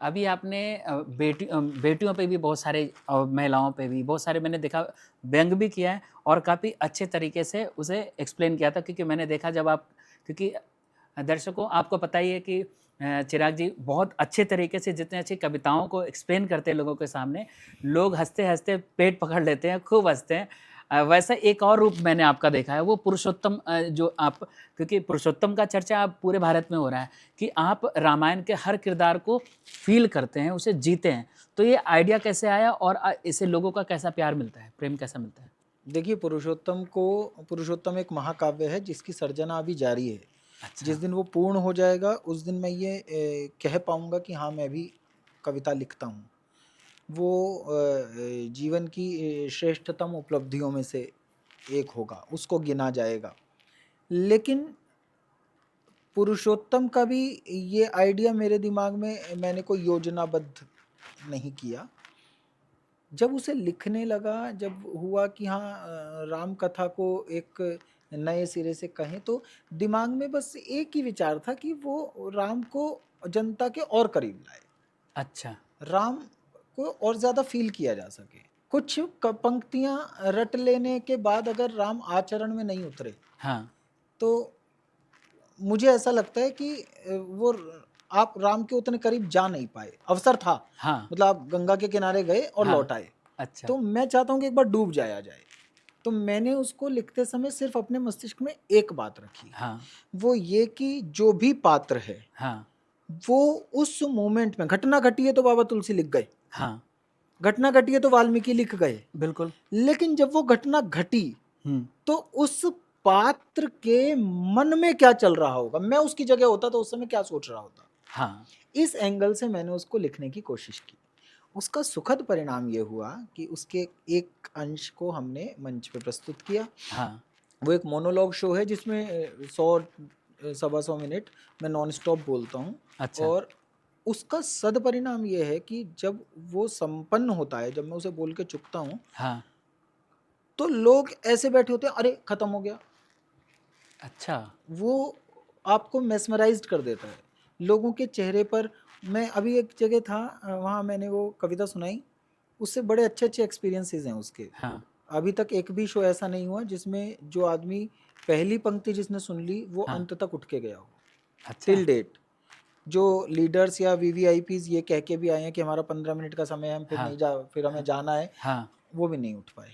अभी आपने बेटियों पे भी बहुत सारे महिलाओं पे भी बहुत सारे मैंने देखा व्यंग भी किया है और काफ़ी अच्छे तरीके से उसे एक्सप्लेन किया था, क्योंकि मैंने देखा जब आप, क्योंकि दर्शकों आपको पता ही है कि चिराग जी बहुत अच्छे तरीके से जितने अच्छी कविताओं को एक्सप्लेन करते हैं लोगों के सामने, लोग हंसते हंसते पेट पकड़ लेते हैं, खूब हंसते हैं। वैसा एक और रूप मैंने आपका देखा है, वो पुरुषोत्तम, जो आप, क्योंकि पुरुषोत्तम का चर्चा अब पूरे भारत में हो रहा है कि आप रामायण के हर किरदार को फील करते हैं, उसे जीते हैं। तो ये आइडिया कैसे आया और इसे लोगों का कैसा प्यार मिलता है, प्रेम कैसा मिलता है? देखिए, पुरुषोत्तम एक महाकाव्य है जिसकी सर्जना अभी जारी है। अच्छा, जिस दिन वो पूर्ण हो जाएगा, उस दिन मैं ये कह पाऊँगा कि हाँ, मैं भी कविता लिखता हूँ। वो जीवन की श्रेष्ठतम उपलब्धियों में से एक होगा, उसको गिना जाएगा। लेकिन पुरुषोत्तम का भी ये आइडिया मेरे दिमाग में मैंने कोई योजनाबद्ध नहीं किया। जब उसे लिखने लगा, जब हुआ कि हाँ राम कथा को एक नए सिरे से कहें, तो दिमाग में बस एक ही विचार था कि वो राम को जनता के और करीब लाए। अच्छा, राम को और ज़्यादा फ़ील किया जा सके। कुछ पंक्तियाँ रट लेने के बाद अगर राम आचरण में नहीं उतरे, हाँ, तो मुझे ऐसा लगता है कि वो आप राम के उतने करीब जा नहीं पाए। अवसर था, हाँ, मतलब आप गंगा के किनारे गए और हाँ, लौट आए। अच्छा, तो मैं चाहता हूँ कि एक बार डूब जाया जाए। तो मैंने उसको लिखते समय सिर्फ अपने मस्तिष्क में एक बात रखी, हाँ, वो ये कि जो भी पात्र है, हाँ, वो उस मोमेंट में, घटना घटी है तो बाबा तुलसी लिख गए, हाँ, घटना घटी है तो वाल्मीकि लिख गए, बिल्कुल, लेकिन जब वो घटना घटी हुँ, तो उस पात्र के मन में क्या चल रहा होगा, मैं उसकी जगह होता तो उस समय क्या सोच रहा होता। हाँ, इस एंगल से मैंने उसको लिखने की कोशिश की। उसका सुखद परिणाम ये हुआ कि उसके एक अंश को हमने मंच पे प्रस्तुत किया। हाँ, वो एक मोनोलॉग शो है जिसमें 100 125 मिनट मैं नॉन स्टॉप बोलता हूँ। अच्छा। और उसका सदपरिणाम ये है कि जब वो संपन्न होता है, जब मैं उसे बोल के चुकता हूँ, हाँ। तो लोग ऐसे बैठे होते हैं, अरे खत्म हो गया। अच्छा। वो आपको मेस्मराइज्ड कर देता है। लोगों के चेहरे पर, मैं अभी एक जगह था, वहाँ मैंने वो कविता सुनाई, उससे बड़े अच्छे अच्छे एक्सपीरियंसेस हैं उसके। हाँ। अभी तक एक भी शो ऐसा नहीं हुआ जिसमें जो आदमी पहली पंक्ति जिसने सुन ली वो हाँ। अंत तक उठ के गया हो। अच्छा। टिल डेट जो लीडर्स या वीवीआईपीज ये कह के भी आए हैं कि हमारा 15 मिनट का समय है, हम फिर हाँ। नहीं जा, फिर हमें जाना है, हाँ। वो भी नहीं उठ पाए।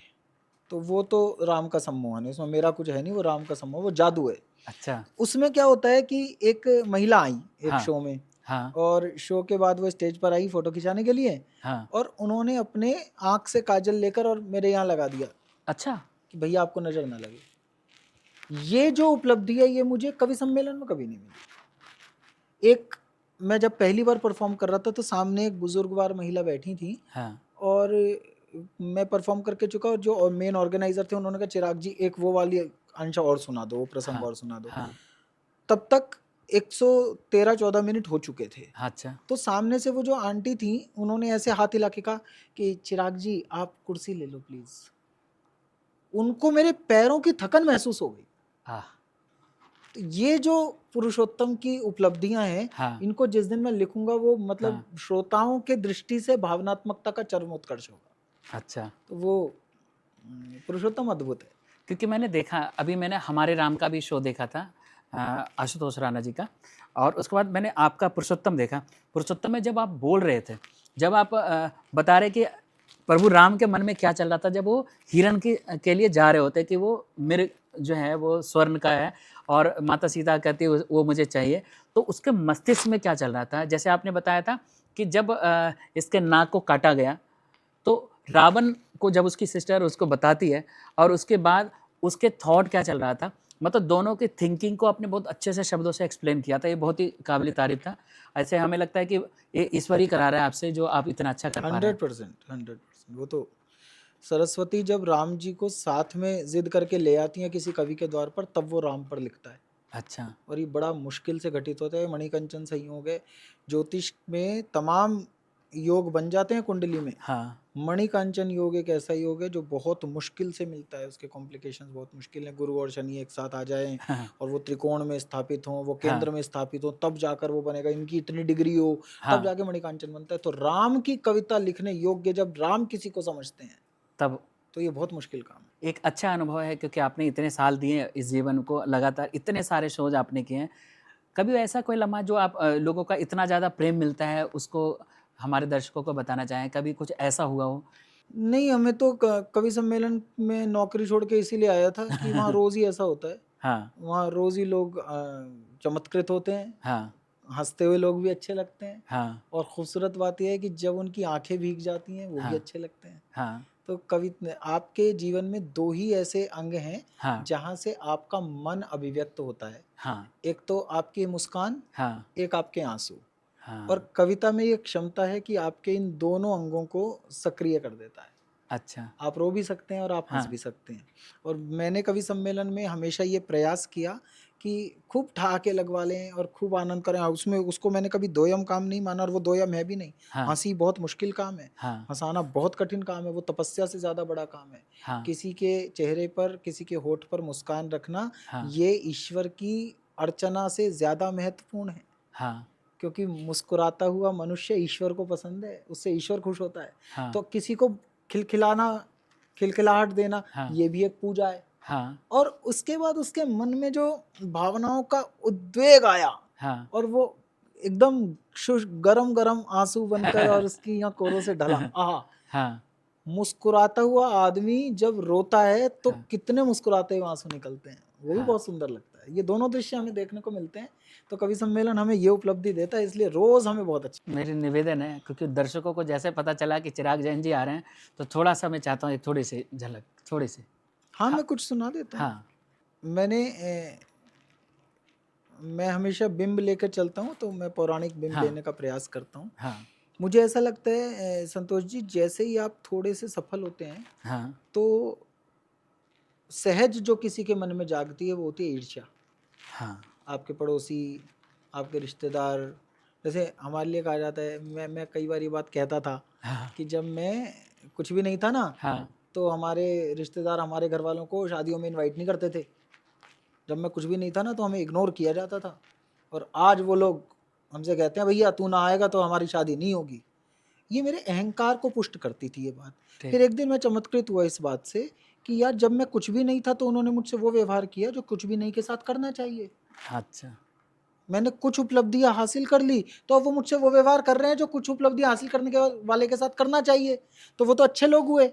तो वो तो राम का सम्मोहन है, उसमें मेरा कुछ है नहीं, वो राम का सम्मोहन, वो जादू है। अच्छा। उसमें क्या होता है कि एक महिला आई एक हाँ। शो में, हाँ। और शो के बाद वो स्टेज पर आई फोटो खिंचाने के लिए, हाँ। और उन्होंने अपने आँख से काजल लेकर और मेरे यहाँ लगा दिया अच्छा। कि भैया आपको नजर ना लगे। ये जो उपलब्धि है ये मुझे कवि सम्मेलन में कभी नहीं मिली। एक, मैं जब पहली बार परफॉर्म कर रहा था तो सामने एक बुजुर्गवार महिला बैठी थी, हाँ। और मैं परफॉर्म करके चुका, और जो मेन ऑर्गेनाइजर थे उन्होंने कहा चिराग जी एक वो वाली अंश और सुना दो, वो प्रसंग हाँ। और सुना दो। हाँ। तब तक 113-14 मिनट हो चुके थे। अच्छा। तो सामने से वो जो आंटी थी उन्होंने ऐसे हाथ हिला के कहा कि चिराग जी आप कुर्सी ले लो प्लीज। उनको मेरे पैरों की थकन महसूस हो गई। हाँ। तो ये जो पुरुषोत्तम की उपलब्धियां हैं, हाँ। इनको जिस दिन मैं लिखूंगा वो मतलब हाँ। श्रोताओं के दृष्टि से भावनात्मकता का चरमोत्कर्ष होगा। अच्छा। तो वो पुरुषोत्तम अद्भुत है। क्योंकि मैंने देखा, अभी मैंने हमारे राम का भी शो देखा था, आशुतोष राणा जी का, और उसके बाद मैंने आपका पुरुषोत्तम देखा। पुरुषोत्तम में जब आप बोल रहे थे, जब आप बता रहे कि प्रभु राम के मन में क्या चल रहा था जब वो हिरण के लिए जा रहे होते कि वो मेरे जो है वो स्वर्ण का है, और माता सीता कहती है वो मुझे चाहिए, तो उसके मस्तिष्क में क्या चल रहा था? जैसे आपने बताया था कि जब इसके नाक को काटा गया, तो रावण को जब उसकी सिस्टर उसको बताती है, और उसके बाद उसके थॉट क्या चल रहा था, मतलब दोनों की थिंकिंग को आपने बहुत अच्छे से शब्दों से एक्सप्लेन किया था। ये बहुत ही काबिल तारीफ था। ऐसे हमें लगता है कि ये ईश्वर ही करा रहा है आपसे, जो आप इतना अच्छा कर पा रहे हैं। 100%। वो तो सरस्वती जब राम जी को साथ में जिद करके ले आती हैं किसी कवि के द्वार पर, तब वो राम पर लिखता है। अच्छा। और ये बड़ा मुश्किल से घटित होता है। मणिकंचन संयोग है, ज्योतिष में तमाम योग बन जाते हैं कुंडली में। हाँ। मणिकांचन योग एक ऐसा योग है जो बहुत मुश्किल से मिलता है, उसके कॉम्प्लिकेशंस बहुत मुश्किल हैं। गुरु और शनि एक साथ आ जाएं हाँ। और वो त्रिकोण में स्थापित हों, वो केंद्र हाँ। में स्थापित हो, तब जाकर वो बनेगा। इनकी इतनी डिग्री हो हाँ। तब जाके मणिकांचन बनता है। तो राम की कविता लिखने योग्य जब राम किसी को समझते हैं तब तो ये बहुत मुश्किल काम है। एक अच्छा अनुभव है, क्योंकि आपने इतने साल दिए इस जीवन को, लगातार इतने सारे शोज आपने किए हैं। कभी ऐसा कोई लम्हा जो आप लोगों का इतना ज़्यादा प्रेम मिलता है उसको हमारे दर्शकों को बताना चाहें? कभी कुछ ऐसा हुआ हो? नहीं, हमें तो कवि सम्मेलन में नौकरी छोड़ के इसीलिए आया था कि वहाँ रोज ही ऐसा होता है। हाँ। वहाँ रोज ही लोग चमत्कृत होते हैं, हाँ। हंसते हुए लोग भी अच्छे लगते हैं, हाँ। और खूबसूरत बात यह है कि जब उनकी आंखें भीग जाती हैं वो भी हाँ। अच्छे लगते हैं। हाँ। तो कवि आपके जीवन में दो ही ऐसे अंग हैं हाँ। जहाँ से आपका मन अभिव्यक्त होता है। हाँ। एक तो आपकी मुस्कान, हाँ। एक आपके आंसू। हाँ। और कविता में ये क्षमता है कि आपके इन दोनों अंगों को सक्रिय कर देता है। अच्छा। आप रो भी सकते हैं और आप हंस हाँ। भी सकते हैं। और मैंने कवि सम्मेलन में हमेशा ये प्रयास किया कि खूब ठहाके लगवा लें और खूब आनंद करें। और उसमें उसको मैंने कभी दोयम काम नहीं माना, और वो दोयम है भी नहीं। हाँ। हंसी बहुत मुश्किल काम है, हाँ। हंसाना बहुत कठिन काम है, वो तपस्या से ज़्यादा बड़ा काम है। हाँ। किसी के चेहरे पर, किसी के होठ पर मुस्कान रखना, हाँ। ये ईश्वर की अर्चना से ज़्यादा महत्वपूर्ण है। हाँ। क्योंकि मुस्कुराता हुआ मनुष्य ईश्वर को पसंद है, उससे ईश्वर खुश होता है। हाँ। तो किसी को खिलखिलाना, खिलखिलाहट देना, हाँ। ये भी एक पूजा है। हाँ। और उसके बाद उसके मन में जो भावनाओं का उद्वेग आया, हाँ। और वो एकदम गरम गरम आंसू बनकर और उसकी आंखों से ढला। आहा, हाँ। मुस्कुराता हुआ आदमी जब रोता है तो हाँ। कितने मुस्कुराते हुए आंसू निकलते हैं, वो भी हाँ। बहुत सुंदर लगता है। ये दोनों दृश्य हमें देखने को मिलते हैं। तो कवि सम्मेलन हमें ये उपलब्धि देता है, इसलिए रोज हमें बहुत अच्छा। मेरी निवेदन है, क्योंकि दर्शकों को जैसे पता चला कि चिराग जैन जी आ रहे हैं, तो थोड़ा सा मैं चाहता हूँ एक थोड़ी सी झलक, थोड़ी सी। हाँ, मैं कुछ सुना देता हूँ। हाँ। मैं हमेशा बिंब लेकर चलता हूँ, तो मैं पौराणिक बिंब हाँ। लेने का प्रयास करता हूँ। हाँ। मुझे ऐसा लगता है संतोष जी, जैसे ही आप थोड़े से सफल होते हैं हाँ। तो सहज जो किसी के मन में जागती है वो होती है ईर्ष्या। हाँ। आपके पड़ोसी, आपके रिश्तेदार, जैसे हमारे लिए कहा जाता है, मैं कई बार ये बात कहता था हाँ कि जब मैं कुछ भी नहीं था ना, हाँ तो हमारे रिश्तेदार हमारे घर वालों को शादियों में इनवाइट नहीं करते थे। जब मैं कुछ भी नहीं था ना, तो हमें इग्नोर किया जाता था। और आज वो लोग हमसे कहते हैं भैया तू ना आएगा तो हमारी शादी नहीं होगी। ये मेरे अहंकार को पुष्ट करती थी ये बात। ठीक। फिर एक दिन मैं चमत्कृत हुआ इस बात से कि यार जब मैं कुछ भी नहीं था तो उन्होंने मुझसे वो व्यवहार किया जो कुछ भी नहीं के साथ करना चाहिए। अच्छा मैंने कुछ उपलब्धियां हासिल कर ली, तो अब वो मुझसे वो व्यवहार कर रहे हैं जो कुछ उपलब्धियां हासिल करने के वाले के साथ करना चाहिए। तो वो तो अच्छे लोग हुए।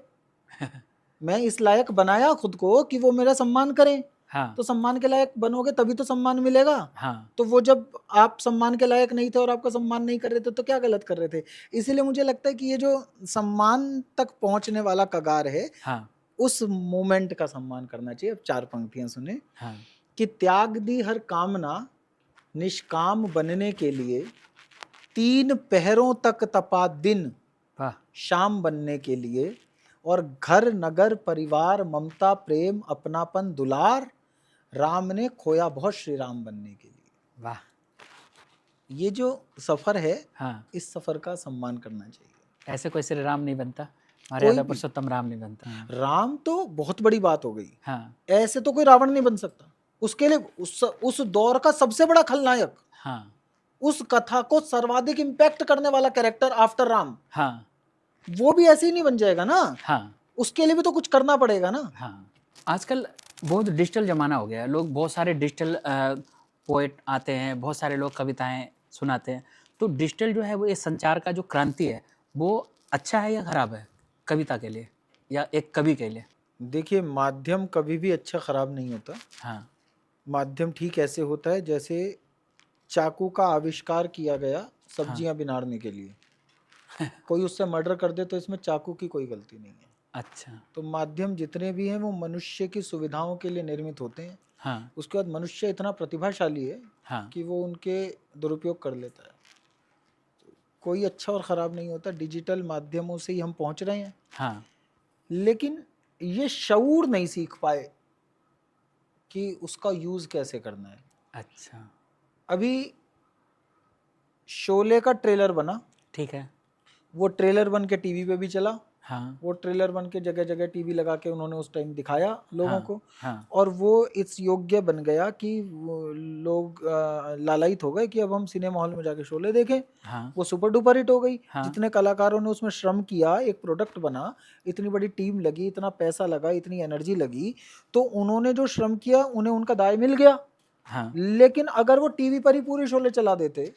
मैं इस लायक बनाया खुद को कि वो मेरा सम्मान करें। हाँ तो सम्मान के लायक बनोगे तभी तो सम्मान मिलेगा। हाँ तो वो जब आप सम्मान के लायक नहीं थे और आपका सम्मान नहीं कर रहे थे तो क्या गलत कर रहे थे? इसीलिए मुझे लगता है कि ये जो सम्मान तक पहुंचने वाला कगार है, हाँ उस मोमेंट का सम्मान करना चाहिए। अब 4 पंक्तियां सुने हाँ कि त्याग दी हर कामना निष्काम बनने के लिए, 3 पहरों तक तपा दिन वाह शाम बनने के लिए, और घर नगर परिवार ममता प्रेम अपनापन दुलार, राम ने खोया बहुत श्री राम बनने के लिए। वाह ये जो सफर है, हाँ इस सफर का सम्मान करना चाहिए। ऐसे कोई श्री राम नहीं बनता, कोई मर्यादा भी। पुरुषोत्तम राम नहीं बनता। हाँ राम तो बहुत बड़ी बात हो गई। हाँ ऐसे तो कोई रावण नहीं बन सकता। उसके लिए उस दौर का सबसे बड़ा खलनायक, हाँ उस कथा को सर्वाधिक इम्पैक्ट करने वाला कैरेक्टर आफ्टर राम, हाँ वो भी ऐसे ही नहीं बन जाएगा ना। हाँ उसके लिए भी तो कुछ करना पड़ेगा ना। हाँ आजकल बहुत डिजिटल ज़माना हो गया है, लोग बहुत सारे डिजिटल पोएट आते हैं, बहुत सारे लोग कविताएं सुनाते हैं। तो डिजिटल जो है वो ये संचार का जो क्रांति है वो अच्छा है या ख़राब है कविता के लिए या एक कवि के लिए? देखिए, माध्यम कभी भी अच्छा खराब नहीं होता। हाँ माध्यम ठीक ऐसे होता है जैसे चाकू का आविष्कार किया गया सब्जियां बिनारने के लिए। कोई उससे मर्डर कर दे तो इसमें चाकू की कोई गलती नहीं है। अच्छा तो माध्यम जितने भी हैं वो मनुष्य की सुविधाओं के लिए निर्मित होते हैं। हाँ उसके बाद मनुष्य इतना प्रतिभाशाली है हाँ कि वो उनके दुरुपयोग कर लेता है। कोई अच्छा और ख़राब नहीं होता। डिजिटल माध्यमों से ही हम पहुंच रहे हैं, हाँ लेकिन ये शऊर नहीं सीख पाए कि उसका यूज़ कैसे करना है। अच्छा अभी शोले का ट्रेलर बना, ठीक है। वो ट्रेलर बन के टीवी पे भी चला, हाँ वो ट्रेलर बन के जगह जगह टीवी लगा के उन्होंने उस टाइम दिखाया लोगों हाँ को, हाँ और वो इस योग्य बन गया कि वो लोग लालायित हो गए कि अब हम सिनेमा हॉल में जाके शोले देखें। हाँ वो सुपर डुपर हिट हो गई। हाँ। जितने कलाकारों ने उसमें श्रम किया, एक प्रोडक्ट बना, इतनी बड़ी टीम लगी, इतना पैसा लगा, इतनी एनर्जी लगी, तो उन्होंने जो श्रम किया उन्हें उनका दाय मिल गया। हाँ लेकिन अगर वो टीवी पर ही पूरे शोले चला देते,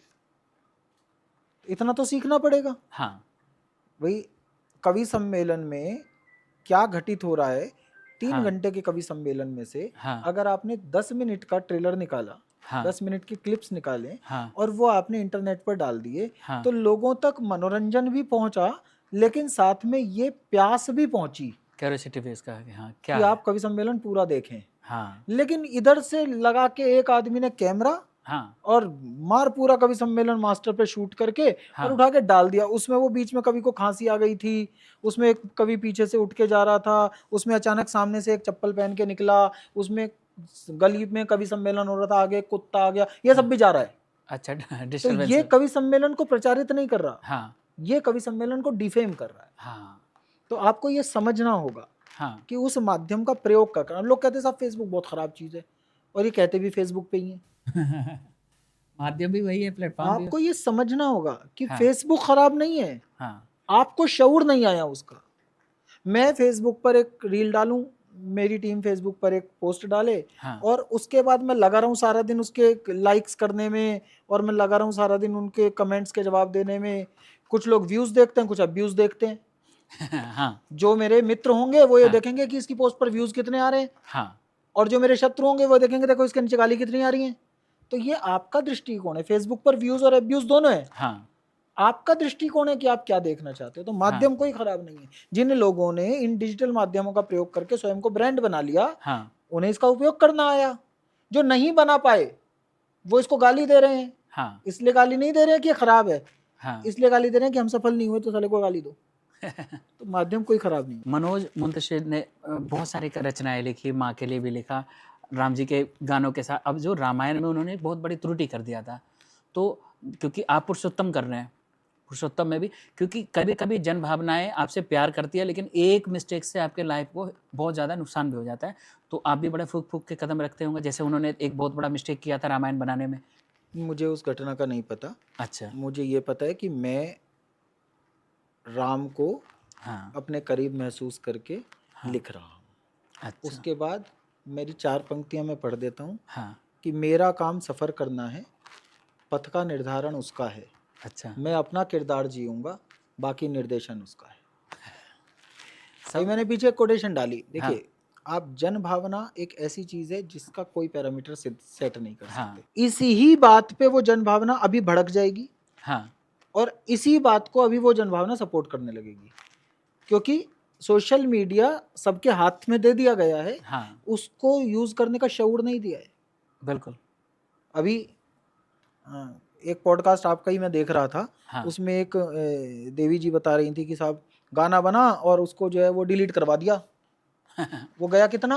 इतना तो सीखना पड़ेगा। हाँ भाई, कवि सम्मेलन में क्या घटित हो रहा है, 3 हाँ। घंटे के कवि सम्मेलन में से हाँ अगर आपने 10 मिनट का ट्रेलर निकाला, हाँ 10 मिनट की क्लिप्स निकाले हाँ और वो आपने इंटरनेट पर डाल दिए, हाँ तो लोगों तक मनोरंजन भी पहुंचा, लेकिन साथ में ये प्यास भी पहुंची क्यूरियोसिटी फेस का है कि हाँ क्या कि है? आप कवि सम्मेलन पूरा देखें। हाँ लेकिन इधर से लगा के एक आदमी ने कैमरा हाँ और मार पूरा कवि सम्मेलन मास्टर पे शूट करके हाँ। और उठा के डाल दिया। उसमें वो बीच में कवि को खांसी आ गई थी, उसमें एक कवि पीछे से उठ के जा रहा था, उसमें अचानक सामने से एक चप्पल पहन के निकला, उसमें गली में कवि सम्मेलन हो रहा था, आगे कुत्ता आ गया, ये सब भी जा रहा है। अच्छा तो डिस्टर्बेंस ये कवि सम्मेलन को प्रचारित नहीं कर रहा, हाँ ये कवि सम्मेलन को डिफेम कर रहा है। हाँ तो आपको ये समझना होगा हाँ कि उस माध्यम का प्रयोग कर। लोग कहते हैं साहब फेसबुक बहुत खराब चीज़ है, और ये कहते भी फेसबुक पे ही है। माध्यम भी वही है, प्लेटफॉर्म भी। आपको ये समझना होगा कि हाँ। फेसबुक खराब नहीं है, हाँ आपको शऊर नहीं आया उसका। मैं फेसबुक पर एक रील डालूं, मेरी टीम फेसबुक पर एक पोस्ट डाले, हाँ और उसके बाद मैं लगा रहा हूँ सारा दिन उसके लाइक्स करने में, और मैं लगा रहा हूँ सारा दिन उनके कमेंट्स के जवाब देने में। कुछ लोग व्यूज़ देखते हैं, कुछ अब्यूज़ देखते हैं। हाँ जो मेरे मित्र होंगे वो ये हाँ। देखेंगे कि इसकी पोस्ट पर व्यूज़ कितने आ रहे हैं, हाँ और जो मेरे शत्रु होंगे वो देखेंगे देखो इसके नीचे गाली कितनी आ रही हैं। तो ये आपका दृष्टिकोण है। फेसबुक पर व्यूज़ और अब्यूज़ दोनों है। हाँ आपका दृष्टिकोण है कि आप क्या देखना चाहते हो। तो माध्यम कोई खराब नहीं है। जिन लोगों ने इन डिजिटल माध्यमों का प्रयोग करके स्वयं को ब्रांड बना लिया, हाँ उन्हें इसका उपयोग करना आया। जो नहीं बना पाए वो इसको गाली दे रहे हैं। हाँ इसलिए गाली नहीं दे रहे हैं कि ये खराब है, हाँ। इसलिए गाली दे रहे हैं कि हम सफल नहीं हुए तो साले को गाली दो। तो माध्यम कोई खराब नहीं है। मनोज मुंतशिर ने बहुत सारी रचनाएं लिखी, माँ के लिए भी लिखा, राम जी के गानों के साथ। अब जो रामायण में उन्होंने एक बहुत बड़ी त्रुटि कर दिया था, तो क्योंकि आप पुरुषोत्तम कर रहे हैं, पुरुषोत्तम में भी क्योंकि कभी कभी जन भावनाएं आपसे प्यार करती है, लेकिन एक मिस्टेक से आपके लाइफ को बहुत ज़्यादा नुकसान भी हो जाता है। तो आप भी बड़े फूक फूक के कदम रखते होंगे, जैसे उन्होंने एक बहुत बड़ा मिस्टेक किया था रामायण बनाने में। मुझे उस घटना का नहीं पता। अच्छा। मुझे ये पता है कि मैं राम को हाँ। अपने करीब महसूस करके हाँ। लिख रहा हूँ। अच्छा। उसके बाद मेरी 4 पंक्तियाँ मैं पढ़ देता हूँ हाँ। कि मेरा काम सफ़र करना है, पथ का निर्धारण उसका है, अच्छा। मैं अपना किरदार जीऊँगा, बाकी निर्देशन उसका है। सब अभी मैंने पीछे कोटेशन डाली, हाँ। देखिए आप जन भावना एक ऐसी चीज़ है जिसका कोई पैरामीटर सेट नहीं कर हाँ। सकते। इसी ही बात पे वो जन भावना अभी भड़क जाएगी हाँ। और इसी बात को अभी वो जन भावना सपोर्ट करने लगेगी, क्योंकि सोशल मीडिया सबके हाथ में दे दिया गया है, हाँ। उसको यूज़ करने का शऊर नहीं दिया है। बिल्कुल। अभी एक पॉडकास्ट आपका ही मैं देख रहा था, हाँ। उसमें एक देवी जी बता रही थी कि साहब गाना बना और उसको जो है वो डिलीट करवा दिया। वो गया कितना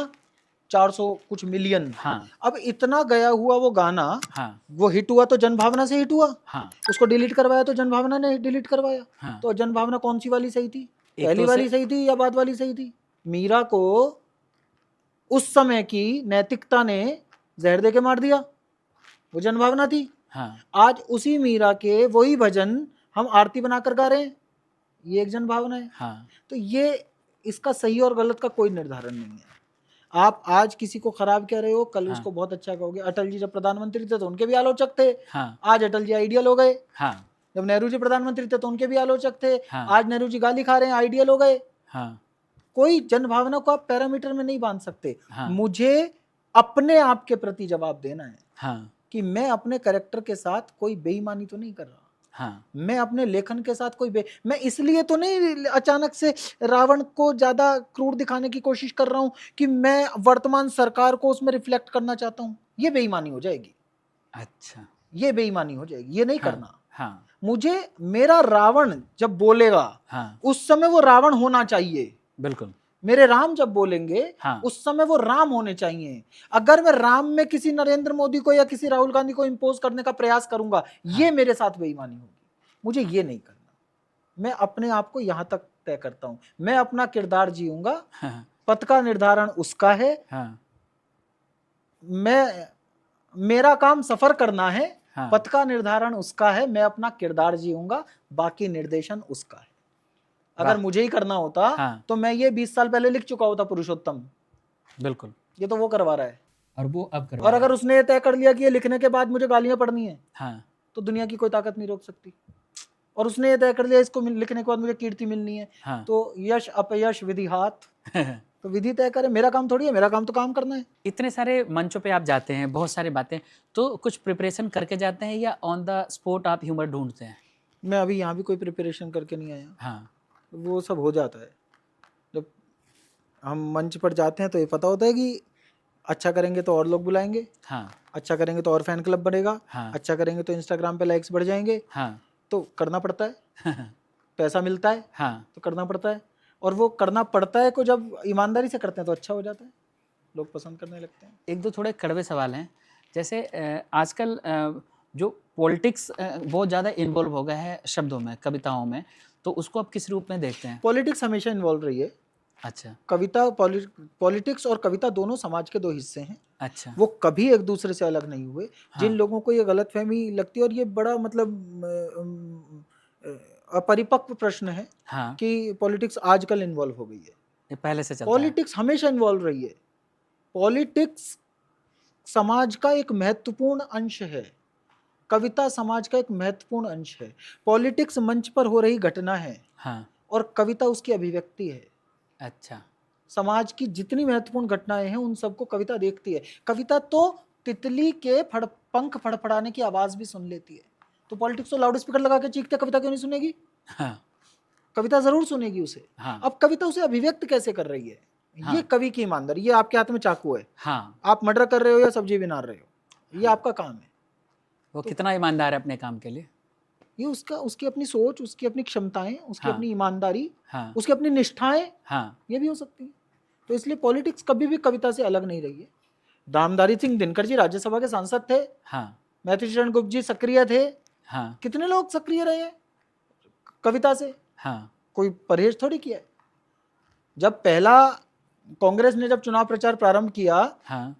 400 कुछ मिलियन। हाँ। अब इतना गया हुआ वो गाना, हाँ। वो हिट हुआ तो जन भावना से हिट हुआ, हाँ। उसको डिलीट करवाया तो जन भावना ने डिलीट करवाया। हाँ। तो जन भावना कौन सी वाली सही थी, एक पहली तो वाली सही थी या बाद वाली सही थी? मीरा को उस समय की नैतिकता ने जहर दे के मार दिया, वो जन भावना थी। हाँ। आज उसी मीरा के वही भजन हम आरती बनाकर गा रहे हैं, ये एक जन भावना है। हाँ। तो ये इसका सही और गलत का कोई निर्धारण नहीं है। आप आज किसी को खराब कह रहे हो, कल हाँ। उसको बहुत अच्छा कहोगे। अटल जी जब प्रधानमंत्री थे तो उनके भी आलोचक थे, हाँ। आज अटल जी आइडियल हो गए। हाँ। जब नेहरू जी प्रधानमंत्री थे तो उनके भी आलोचक थे, हाँ। आज नेहरू जी गाली खा रहे हैं, आइडियल हो गए। हाँ। कोई जन भावना को आप पैरामीटर में नहीं बांध सकते। हाँ। मुझे अपने आप के प्रति जवाब देना है हाँ। कि मैं अपने कैरेक्टर के साथ कोई बेईमानी तो नहीं कर रहा। हाँ। मैं अपने लेखन के साथ मैं इसलिए तो नहीं अचानक से रावण को ज्यादा क्रूर दिखाने की कोशिश कर रहा हूं कि मैं वर्तमान सरकार को उसमें रिफ्लेक्ट करना चाहता हूं। ये बेईमानी हो जाएगी। अच्छा। ये बेईमानी हो जाएगी, ये नहीं हाँ। करना। हाँ। मुझे मेरा रावण जब बोलेगा हाँ। उस समय वो रावण होना चाहिए। बिल्कुल। मेरे राम जब बोलेंगे हाँ। उस समय वो राम होने चाहिए। अगर मैं राम में किसी नरेंद्र मोदी को या किसी राहुल गांधी को इंपोज करने का प्रयास करूंगा, ये मेरे साथ बेईमानी होगी। मुझे ये नहीं करना। मैं अपने आप को यहां तक तय करता हूं, मैं अपना किरदार जीऊंगा, हाँ। पथ का निर्धारण उसका है। हाँ। मेरा काम सफर करना है, हाँ। पथ का निर्धारण उसका है, मैं अपना किरदार जीऊंगा, बाकी निर्देशन उसका है। अगर वाह। मुझे ही करना होता हाँ। तो मैं ये 20 साल पहले लिख चुका होता पुरुषोत्तम। बिल्कुल। ये तो वो करवा रहा है। और वो अब करवा और रहा अगर उसने ये तय कर लिया कि ये लिखने के बाद मुझे गालियां पढ़नी है, है। हाँ। तो दुनिया की कोई ताकत नहीं रोक सकती। और उसने ये तय कर लिया इसको लिखने के बाद मुझे कीर्ति मिलनी है, हाँ। तो यश अपयश विधि हाथ, तो विधि तय करे। मेरा काम थोड़ी है, मेरा काम तो काम करना है। इतने सारे मंचों पे आप जाते हैं, बहुत सारी बातें, तो कुछ प्रिपरेशन करके जाते हैं या ऑन द स्पॉट आप ह्यूमर ढूंढते हैं? मैं अभी यहाँ भी कोई प्रिपरेशन करके नहीं आया। हाँ। वो सब हो जाता है। जब हम मंच पर जाते हैं तो ये पता होता है कि अच्छा करेंगे तो और लोग बुलाएंगे, हाँ। अच्छा करेंगे तो और फैन क्लब बनेगा, हाँ। अच्छा करेंगे तो इंस्टाग्राम पे लाइक्स बढ़ जाएंगे, हाँ। तो करना पड़ता है। पैसा मिलता है हाँ। तो करना पड़ता है। और वो करना पड़ता है को जब ईमानदारी से करते हैं तो अच्छा हो जाता है, लोग पसंद करने लगते हैं। एक दो थोड़े कड़वे सवाल हैं, जैसे आजकल जो पॉलिटिक्स बहुत ज़्यादा इन्वॉल्व हो गया है शब्दों में, कविताओं में, तो उसको आप किस रूप में देखते हैं? पॉलिटिक्स हमेशा इन्वॉल्व रही है। अच्छा। कविता पॉलिटिक्स और कविता दोनों समाज के दो हिस्से हैं। अच्छा। वो कभी एक दूसरे से अलग नहीं हुए। हाँ। जिन लोगों को ये गलतफहमी लगती है, और ये बड़ा मतलब अपरिपक्व प्रश्न है हाँ। कि पॉलिटिक्स आजकल इन्वॉल्व हो गई है। ये पहले से चलता है। पॉलिटिक्स हमेशा इन्वॉल्व रही है। पॉलिटिक्स समाज का एक महत्वपूर्ण अंश है, कविता समाज का एक महत्वपूर्ण अंश है। पॉलिटिक्स मंच पर हो रही घटना है हाँ। और कविता उसकी अभिव्यक्ति है। अच्छा। समाज की जितनी महत्वपूर्ण घटनाएं हैं उन सबको कविता देखती है। कविता तो तितली के पंख फड़फड़ाने की आवाज भी सुन लेती है। तो पॉलिटिक्स तो लाउड स्पीकर लगा के चीखते, कविता क्यों नहीं सुनेगी? हाँ। कविता जरूर सुनेगी उसे। हाँ। अब कविता उसे अभिव्यक्त कैसे कर रही है? हाँ। ये कवि की ईमानदारी। ये आपके हाथ में चाकू है, हाँ। आप मर्डर कर रहे हो या सब्जी बना रहे हो, ये आपका काम है। वो कितना ईमानदार है अपने काम के लिए? ये उसकी अपनी सोच, उसकी अपनी क्षमताएं, उसकी हाँ। अपनी ईमानदारी, हाँ। उसकी अपनी निष्ठाएं, हाँ। ये भी हो सकती है। तो इसलिए पॉलिटिक्स कभी भी कविता से अलग नहीं रही है। रामधारी सिंह दिनकर जी राज्यसभा के सांसद थे, हाँ मैथिली शरण गुप्त जी सक्रिय थे, हाँ कितने लोग सक्रिय रहे हैं कविता से, हाँ कोई परहेज थोड़ी किया है। जब पहला कांग्रेस ने जब चुनाव प्रचार प्रारंभ किया, हाँ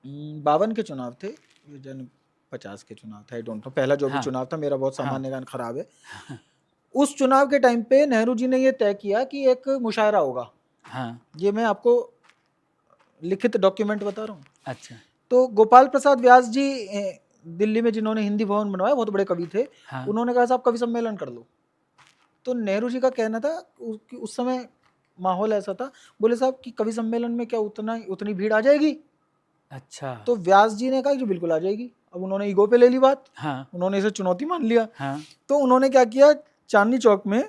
52 के चुनाव थे, ये जन 50 के चुनाव था, आई डोंट नो, पहला जो भी हाँ। चुनाव था, मेरा बहुत हाँ। सामान्य ज्ञान खराब है। उस चुनाव के टाइम पे नेहरू जी ने ये तय किया कि एक मुशायरा होगा। हाँ ये मैं आपको लिखित डॉक्यूमेंट बता रहा हूँ। अच्छा तो गोपाल प्रसाद व्यास जी दिल्ली में जिन्होंने हिंदी भवन बनवाया, बहुत बड़े कवि थे, हाँ उन्होंने कहा साहब कवि सम्मेलन कर लो। तो नेहरू जी का कहना था कि उस समय माहौल ऐसा था, बोले साहब कि कवि सम्मेलन में क्या उतनी भीड़ आ जाएगी? अच्छा तो व्यास जी ने कहा कि बिल्कुल आ जाएगी। अब उन्होंने ईगो पे ले ली बात, हाँ उन्होंने इसे चुनौती मान लिया। हाँ तो उन्होंने क्या किया, चांदनी चौक में,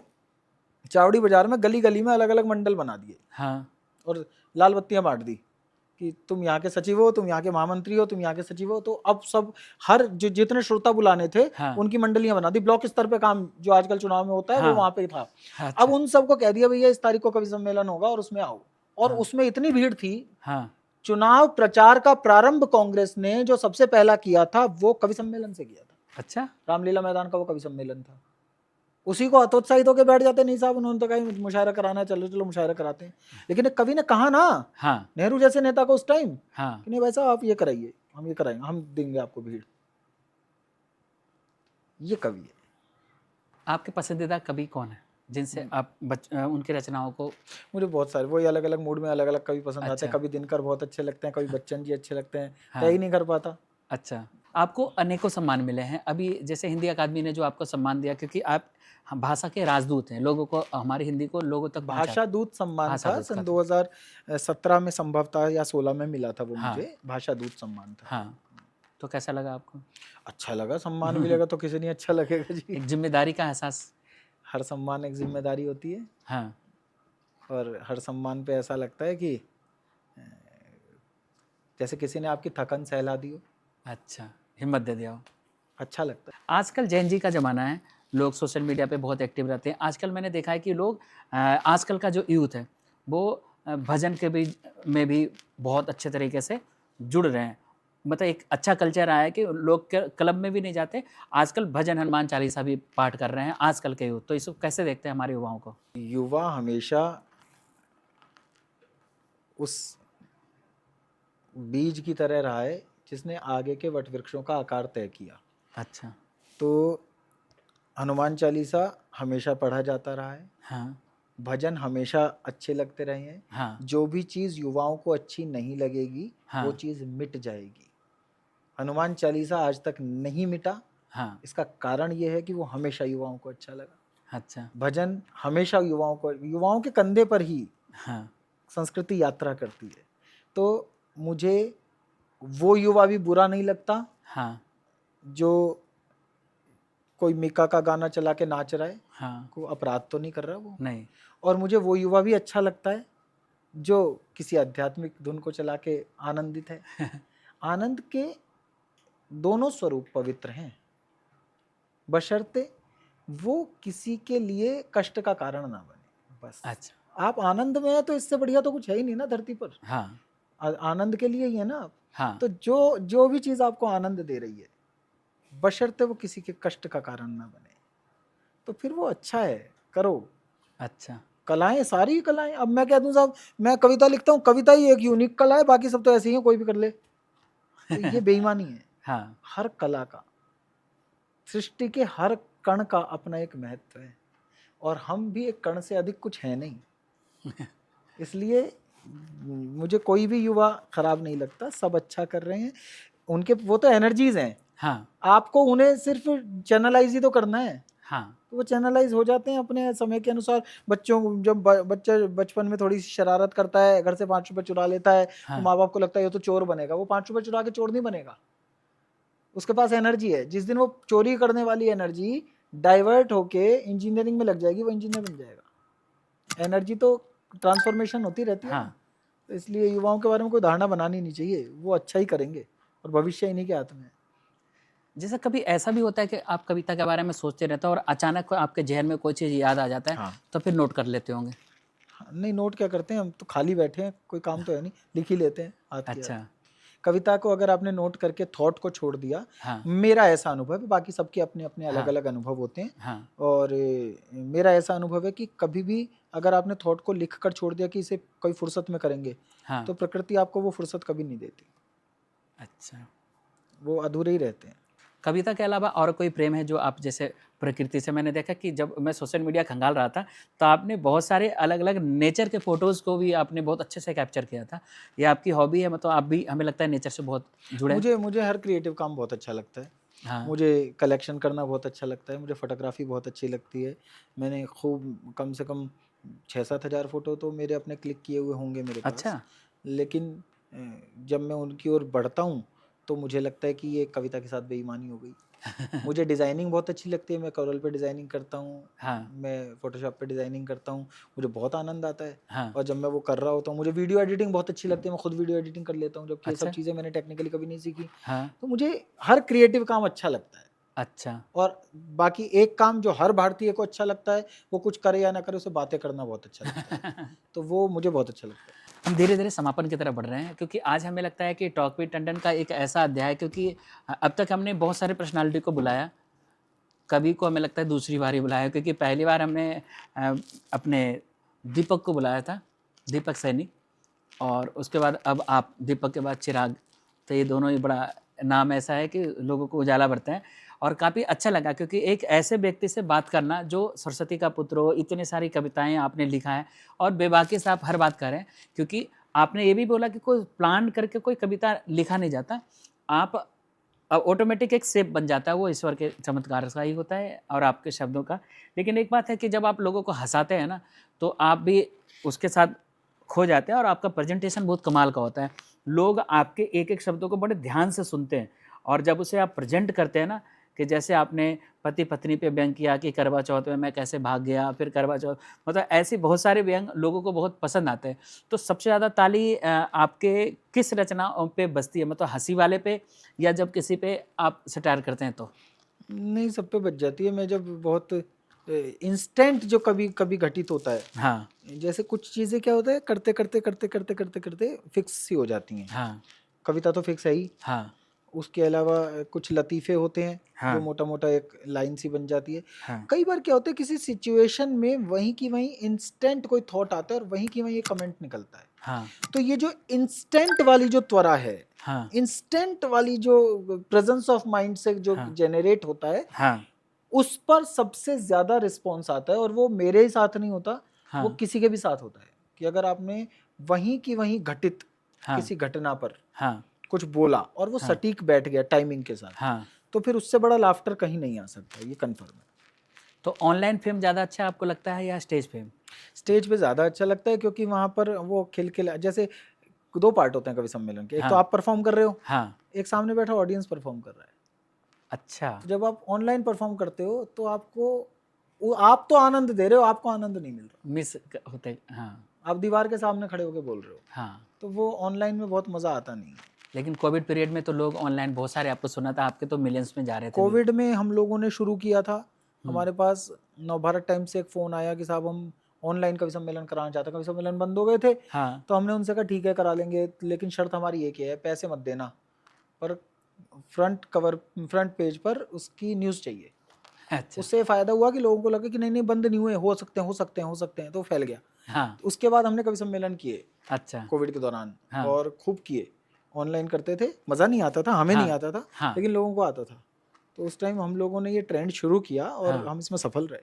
चावड़ी बाजार में, गली गली में अलग अलग मंडल बना दिए हाँ और लाल बत्तियां बांट दी कि तुम यहाँ के सचिव हो, तुम यहाँ के महामंत्री हो, तुम यहाँ के सचिव हो। तो अब सब हर जितने श्रोता बुलाने थे, हाँ। उनकी मंडलियां बना दी। ब्लॉक स्तर पे काम जो आजकल चुनाव में होता है, हाँ। वो वहां पे था। अच्छा। अब उन सबको कह दिया भैया इस तारीख को कवि सम्मेलन होगा और उसमें आओ। और हाँ। उसमें इतनी भीड़ थी, हाँ चुनाव प्रचार का प्रारंभ कांग्रेस ने जो सबसे पहला किया था वो कवि सम्मेलन से किया था। अच्छा रामलीला मैदान का वो कवि सम्मेलन था। उसी को हतोत्साहित होकर बैठ जाते, नहीं साहब उन्होंने तो कहा मुशायरा कराना है, चलो चलो मुशायरा कराते हैं। लेकिन एक कवि ने कहा ना, हाँ नेहरू जैसे नेता को उस टाइम, हाँ कि नहीं भाई साहब आप ये कराइए, हम ये कराएंगे, हम देंगे आपको भीड़। ये कवि है। आपके पसंदीदा कवि कौन है जिनसे आप उनकी रचनाओं को? मुझे बहुत सारे, वही अलग अलग मूड में अलग अलग कवि पसंद आते अच्छा। हैं। कभी दिनकर बहुत अच्छे लगते हैं, कभी बच्चन जी अच्छे लगते हैं, हाँ। तय ही नहीं कर पाता। अच्छा, आपको अनेकों सम्मान मिले हैं। अभी जैसे हिंदी अकादमी ने जो आपको सम्मान दिया, क्योंकि आप भाषा के राजदूत हैं, लोगों को, हमारी हिंदी को लोगों तक पहुंचा। भाषा दूत सम्मान भाषा था, दूत का सन था। 2017 में संभवतः या 16 में मिला था वो हाँ। मुझे, भाषा दूत सम्मान था। हाँ, तो कैसा लगा आपको? अच्छा लगा, सम्मान मिलेगा तो किसे नहीं अच्छा लगेगा जी। एक जिम्मेदारी का एहसास। हर सम्मान एक जिम्मेदारी होती है, हाँ और हर सम्मान पे ऐसा लगता है कि जैसे किसी ने आपकी थकन सहला दी हो, अच्छा, हिम्मत दे दिया हो। अच्छा लगता है। आजकल जैन जी का ज़माना है, लोग सोशल मीडिया पे बहुत एक्टिव रहते हैं। आजकल मैंने देखा है कि लोग आजकल का जो यूथ है वो भजन के भी में भी बहुत अच्छे तरीके से जुड़ रहे हैं। मतलब एक अच्छा कल्चर आया है कि लोग क्लब में भी नहीं जाते, आजकल भजन हनुमान चालीसा भी पाठ कर रहे हैं आजकल के यूथ। तो इसको कैसे देखते हैं हमारे युवाओं को? युवा हमेशा उस बीज की तरह रहा है जिसने आगे के वट वृक्षों का आकार तय किया। अच्छा। तो हनुमान चालीसा हमेशा पढ़ा जाता रहा है, हाँ भजन हमेशा अच्छे लगते रहे हैं। हाँ जो भी चीज़ युवाओं को अच्छी नहीं लगेगी, हाँ। वो चीज़ मिट जाएगी। हनुमान चालीसा आज तक नहीं मिटा, हाँ। इसका कारण ये है कि वो हमेशा युवाओं को अच्छा लगा। अच्छा। भजन हमेशा युवाओं के कंधे पर ही हाँ संस्कृति यात्रा करती है। तो मुझे वो युवा भी बुरा नहीं लगता हाँ जो कोई मीका का गाना चला के नाच रहा है, हाँ। को अपराध तो नहीं कर रहा वो। नहीं। और मुझे वो युवा भी अच्छा लगता है जो किसी आध्यात्मिक धुन को चला के आनंदित है। आनंद के दोनों स्वरूप पवित्र हैं, बशर्ते वो किसी के लिए कष्ट का कारण ना बने। बस अच्छा। आप आनंद में है तो इससे बढ़िया तो कुछ है ही नहीं ना धरती पर। हाँ आनंद के लिए ही है ना आप। हाँ। तो जो भी चीज़ आपको आनंद दे रही है, बशर्ते वो किसी के कष्ट का कारण ना बने, तो फिर वो अच्छा है, करो। अच्छा। कलाएं, सारी कलाएं, अब मैं कह दूं साहब मैं कविता लिखता हूँ, कविता ही एक यूनिक कला है, बाकी सब तो ऐसे ही है, कोई भी कर ले, तो ये बेईमानी है। हाँ हर कला का, सृष्टि के हर कण का अपना एक महत्व है, और हम भी एक कण से अधिक कुछ है नहीं। इसलिए मुझे कोई भी युवा खराब नहीं लगता, सब अच्छा कर रहे हैं। उनके वो तो एनर्जीज हैं, हाँ आपको उन्हें सिर्फ चैनलाइज ही तो करना है। हाँ तो वो चैनलाइज हो जाते हैं अपने समय के अनुसार। बच्चों जब बच्चा बचपन में थोड़ी सी शरारत करता है, घर से 5 रुपए चुरा लेता है, हाँ। तो माँ बाप को लगता है ये तो चोर बनेगा। वो 5 रुपए चुरा के चोर नहीं बनेगा, उसके पास एनर्जी है। जिस दिन वो चोरी करने वाली एनर्जी डाइवर्ट होके इंजीनियरिंग में लग जाएगी, वो इंजीनियर बन जाएगा। एनर्जी तो ट्रांसफॉर्मेशन होती रहती है ना। हाँ। तो इसलिए युवाओं के बारे में कोई धारणा बनानी नहीं चाहिए, वो अच्छा ही करेंगे और भविष्य इन्हीं के हाथ में है। जैसे कभी ऐसा भी होता है कि आप कविता के बारे में सोचते रहते हो और अचानक आपके जहन में कोई चीज़ याद आ जाता है, हाँ। तो फिर नोट कर लेते होंगे? नहीं, नोट क्या करते हैं, हम तो खाली बैठे हैं, कोई काम तो है नहीं, लिख ही लेते हैं हाथ के अच्छा। हाथ। कविता को अगर आपने नोट करके थॉट को छोड़ दिया, हाँ मेरा ऐसा अनुभव है, बाकी सबके अपने अपने अलग हाँ अलग अनुभव होते हैं, हाँ और मेरा ऐसा अनुभव है कि कभी भी अगर आपने थॉट को लिख कर छोड़ दिया कि इसे कोई फुर्सत में करेंगे, हाँ। तो प्रकृति आपको वो फुर्सत कभी नहीं देती, अच्छा, वो अधूरे ही रहते हैं। कविता के अलावा और कोई प्रेम है जो आप जैसे प्रकृति से? मैंने देखा कि जब मैं सोशल मीडिया खंगाल रहा था तो आपने बहुत सारे अलग अलग नेचर के फोटोज़ को भी आपने बहुत अच्छे से कैप्चर किया था। ये आपकी हॉबी है, मतलब आप भी हमें लगता है नेचर से बहुत जुड़े हैं। मुझे हर क्रिएटिव काम बहुत अच्छा लगता है। हाँ मुझे कलेक्शन करना बहुत अच्छा लगता है, मुझे फोटोग्राफी बहुत अच्छी लगती है। मैंने खूब कम से कम 6-7 हज़ार फ़ोटो तो मेरे अपने क्लिक किए हुए होंगे मेरे पास। अच्छा लेकिन जब मैं उनकी ओर बढ़ता हूँ तो मुझे लगता है कि ये कविता के साथ बेईमानी हो गई। मुझे डिज़ाइनिंग बहुत अच्छी लगती है, मैं कोरल पे डिज़ाइनिंग करता हूँ, हाँ मैं फ़ोटोशॉप पे डिज़ाइनिंग करता हूँ, मुझे बहुत आनंद आता है। हाँ। और जब मैं वो कर रहा होता हूँ, मुझे वीडियो एडिटिंग बहुत अच्छी लगती है, मैं खुद वीडियो एडिटिंग कर लेता हूँ, जबकि ये सब अच्छा। चीज़ें मैंने टेक्निकली कभी नहीं सीखी। हाँ। तो मुझे हर क्रिएटिव काम अच्छा लगता है। अच्छा। और बाकी एक काम जो हर भारतीय को अच्छा लगता है, वो कुछ करे या ना करे उसे बातें करना बहुत अच्छा लगता है। तो वो मुझे बहुत अच्छा लगता है। हम धीरे धीरे समापन की तरफ बढ़ रहे हैं, क्योंकि आज हमें लगता है कि टॉक विद टंडन का एक ऐसा अध्याय है, क्योंकि अब तक हमने बहुत सारे पर्सनालिटी को बुलाया, कवि को हमें लगता है दूसरी बार ही बुलाया, क्योंकि पहली बार हमने अपने दीपक को बुलाया था, दीपक सैनी, और उसके बाद अब आप, दीपक के बाद चिराग। तो ये दोनों ही बड़ा नाम ऐसा है कि लोगों को उजाला भरते हैं, और काफ़ी अच्छा लगा, क्योंकि एक ऐसे व्यक्ति से बात करना जो सरस्वती का पुत्र हो, इतनी सारी कविताएं आपने लिखा है और बेबाकी से आप हर बात कर रहे हैं, क्योंकि आपने ये भी बोला कि कोई प्लान करके कोई कविता लिखा नहीं जाता, आप अब ऑटोमेटिक एक शेप बन जाता है, वो ईश्वर के चमत्कार का ही होता है और आपके शब्दों का। लेकिन एक बात है कि जब आप लोगों को हँसाते हैं ना, तो आप भी उसके साथ खो जाते हैं और आपका प्रेजेंटेशन बहुत कमाल का होता है। लोग आपके एक-एक शब्दों को बड़े ध्यान से सुनते हैं, और जब उसे आप प्रेज़ेंट करते हैं ना, कि जैसे आपने पति-पत्नी पे व्यंग किया कि करवा चौथ में मैं कैसे भाग गया, फिर करवा चौथ, मतलब ऐसे बहुत सारे व्यंग लोगों को बहुत पसंद आते हैं। तो सबसे ज़्यादा ताली आपके किस रचनाओं पे बजती है? मतलब हँसी वाले पे, या जब किसी पे आप सटायर करते हैं तो? नहीं, सब पे बच जाती है। मैं जब बहुत इंस्टेंट जो कभी घटित होता है, हाँ, जैसे कुछ चीज़ें क्या होता है, करते फिक्स सी हो जाती हैं। हाँ, कविता तो फिक्स है ही, हाँ, उसके अलावा कुछ लतीफ़े होते हैं हाँ, जो मोटा-मोटा एक लाइन सी बन जाती है। हाँ, कई बार क्या होता है, किसी सिचुएशन में वहीं की वहीं इंस्टेंट कोई थॉट आता है और वहीं की वहीं एक कमेंट निकलता है। हाँ, तो ये जो इंस्टेंट वाली जो त्वरा है, हाँ, इंस्टेंट वाली जो प्रेजेंस ऑफ माइंड से जो हाँ, जनरेट होता है, हाँ, उस पर सबसे ज़्यादा रिस्पॉन्स आता है। और वो मेरे ही साथ नहीं होता, वो हाँ, किसी के भी साथ होता है, कि अगर आपने वहीं की वहीं घटित हाँ, किसी घटना पर हाँ, कुछ बोला और वो हाँ, सटीक बैठ गया टाइमिंग के साथ, हाँ। तो फिर उससे बड़ा लाफ्टर कहीं नहीं आ सकता, ये कन्फर्म है। तो ऑनलाइन फ़ेम ज़्यादा अच्छा आपको लगता है या स्टेज फ़ेम? स्टेज पे ज़्यादा अच्छा लगता है, क्योंकि वहाँ पर वो खिलखिला, जैसे 2 पार्ट होते हैं कवि सम्मेलन के, एक तो हाँ, आप परफॉर्म कर रहे हो, हाँ, एक सामने बैठा ऑडियंस परफॉर्म कर रहा है। अच्छा, तो जब आप ऑनलाइन परफॉर्म करते हो तो आप तो आनंद दे रहे हो, आपको आनंद नहीं मिल रहा, मिस क होते, हाँ, आप दीवार के सामने खड़े होकर बोल रहे हो, हाँ। तो वो ऑनलाइन में बहुत मज़ा आता नहीं है। लेकिन कोविड पीरियड में तो लोग ऑनलाइन बहुत सारे, आपको सुना था आपके तो मिलियंस में जा रहे थे कोविड में हम लोगों ने शुरू किया था, हुँ। हमारे पास नवभारत टाइम्स से एक फ़ोन आया कि साहब हम ऑनलाइन कवि सम्मेलन कराना चाहते हैं, कवि सम्मेलन बंद हो गए थे। हाँ, तो हमने उनसे कहा ठीक है करा लेंगे, लेकिन शर्त हमारी एक ही है, पैसे मत देना, पर फ्रंट पेज पर उसकी न्यूज़ चाहिए। अच्छा, उससे फ़ायदा हुआ कि लोगों को लगा कि नहीं नहीं बंद नहीं हुए, हो सकते हैं, तो फैल गया। हाँ, उसके बाद हमने कवि सम्मेलन किए अच्छा, कोविड के दौरान, हाँ, और खूब किए। ऑनलाइन करते थे, मज़ा नहीं आता था, हमें नहीं हाँ, आता था, हाँ, लेकिन लोगों को आता था। तो उस टाइम हम लोगों ने ये ट्रेंड शुरू किया और हाँ। हम इसमें सफल रहे।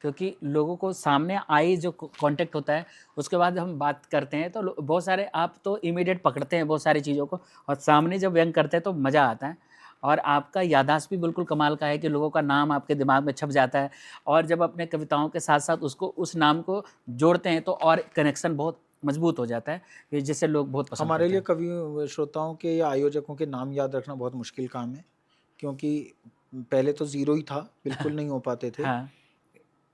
क्योंकि लोगों को सामने आई जो कांटेक्ट होता है, उसके बाद हम बात करते हैं तो बहुत सारे आप तो इमीडिएट पकड़ते हैं बहुत सारी चीज़ों को, और सामने जब व्यंग करते हैं तो मज़ा आता है। और आपका याददाश्त भी बिल्कुल कमाल का है कि लोगों का नाम आपके दिमाग में छप जाता है, और जब अपने कविताओं के साथ साथ उसको, उस नाम को जोड़ते हैं तो और कनेक्शन बहुत मजबूत हो जाता है, कि जिससे लोग बहुत पसंद हमारे करते लिए हैं। कवि श्रोताओं के या आयोजकों के नाम याद रखना बहुत मुश्किल काम है, क्योंकि पहले तो ज़ीरो ही था, बिल्कुल नहीं हो पाते थे। हाँ,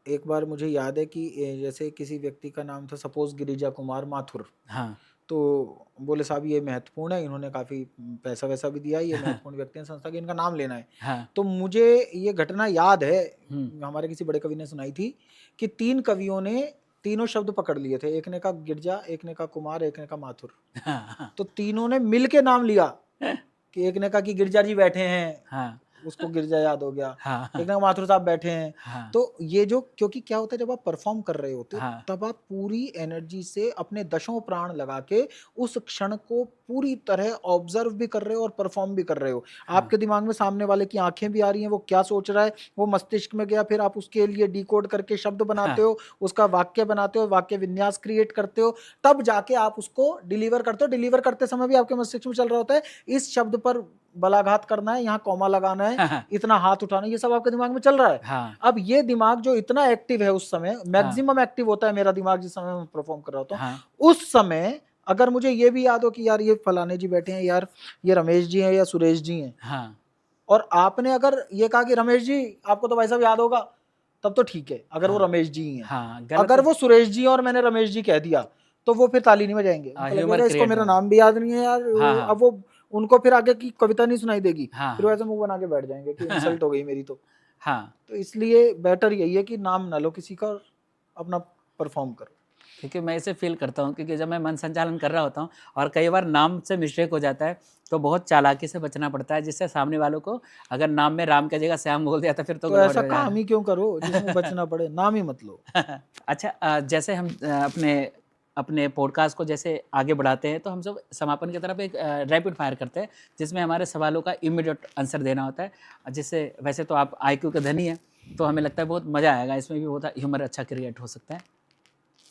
एक बार मुझे याद है कि जैसे किसी व्यक्ति का नाम था सपोज़ गिरिजा कुमार माथुर, हाँ, तो बोले साहब ये महत्वपूर्ण है, इन्होंने काफ़ी पैसा वैसा भी दिया है, ये महत्वपूर्ण व्यक्ति हैं संस्था के, इनका नाम लेना है। हाँ, तो मुझे ये घटना याद है, हुँ, हमारे किसी बड़े कवि ने सुनाई थी कि 3 कवियों ने तीनों शब्द पकड़ लिए थे, एक ने कहा गिरजा, एक ने कहा कुमार, एक ने कहा माथुर। हाँ तो तीनों ने मिल के नाम लिया कि एक ने कहा कि गिरजा जी बैठे हैं, हाँ उसको गिरजा याद हो गया। हाँ एक ने कहा माथुर साहब बैठे हैं। हाँ तो ये जो, क्योंकि क्या होता है जब आप परफॉर्म कर रहे होते हो हाँ तब आप पूरी एनर्जी से अपने दशों प्राण लगा के उस क्षण को पूरी तरह ऑब्जर्व भी कर रहे हो और परफॉर्म भी कर रहे हो। आपके दिमाग में सामने वाले की आंखें भी आ रही हैं, वो क्या सोच रहा है वो मस्तिष्क में गया, फिर आप उसके लिए डिकोड करके शब्द बनाते हो, उसका वाक्य बनाते हो, वाक्य विन्यास क्रिएट करते हो, तब जाके आप उसको डिलीवर करते हो। डिलीवर करते समय भी आपके मस्तिष्क में चल रहा होता है इस शब्द पर बलाघात करना है, यहाँ कॉमा लगाना है, हाँ इतना हाथ उठाना, ये सब आपके दिमाग में चल रहा है। हाँ अब ये दिमाग जो इतना एक्टिव है उस समय, मैक्सिमम एक्टिव होता है मेरा दिमाग जिस समय मैं परफॉर्म कर रहा होता हूँ, हाँ उस समय अगर मुझे ये भी याद हो कि यार ये फलाने जी बैठे हैं, यार ये रमेश जी हैं या सुरेश जी हैं, हाँ और आपने अगर ये कहा कि रमेश जी आपको तो भाई साहब याद होगा, तब तो ठीक है अगर वो हाँ रमेश जी हैं। हाँ गलत अगर वो सुरेश जी और मैंने रमेश जी कह दिया तो वो फिर ताली नहीं बजाएंगे, उनको ह्यूमर लगेगा इसको क्रिएट मेरा होगा। नाम भी याद नहीं है यार। हाँ हाँ अब वो उनको फिर आगे की कविता नहीं सुनाई देगी, हाँ फिर वैसे मुंह बना के बैठ जाएंगे कि इंसल्ट हो गई मेरी। हाँ तो इसलिए बेटर यही है कि नाम ना लो किसी का, और अपना परफॉर्म करो। क्योंकि मैं इसे फील करता हूँ, क्योंकि जब मैं मन संचालन कर रहा होता हूँ और कई बार नाम से मिस्टेक हो जाता है तो बहुत चालाकी से बचना पड़ता है, जिससे सामने वालों को अगर नाम में राम की जगह श्याम बोल दिया तो फिर तो तो गड़बड़ ऐसा हो जा काम ही क्यों करो जिसमें बचना पड़े, नाम ही मत लो। रहा है। अच्छा, जैसे हम अपने अपने पॉडकास्ट को जैसे आगे बढ़ाते हैं तो हम सब समापन की तरफ एक रैपिड फायर करते हैं, जिसमें हमारे सवालों का इमीडिएट आंसर देना होता है, जिससे वैसे तो आप IQ के धनी हैं तो हमें लगता है बहुत मज़ा आएगा, इसमें भी बहुत ह्यूमर अच्छा क्रिएट हो सकता है।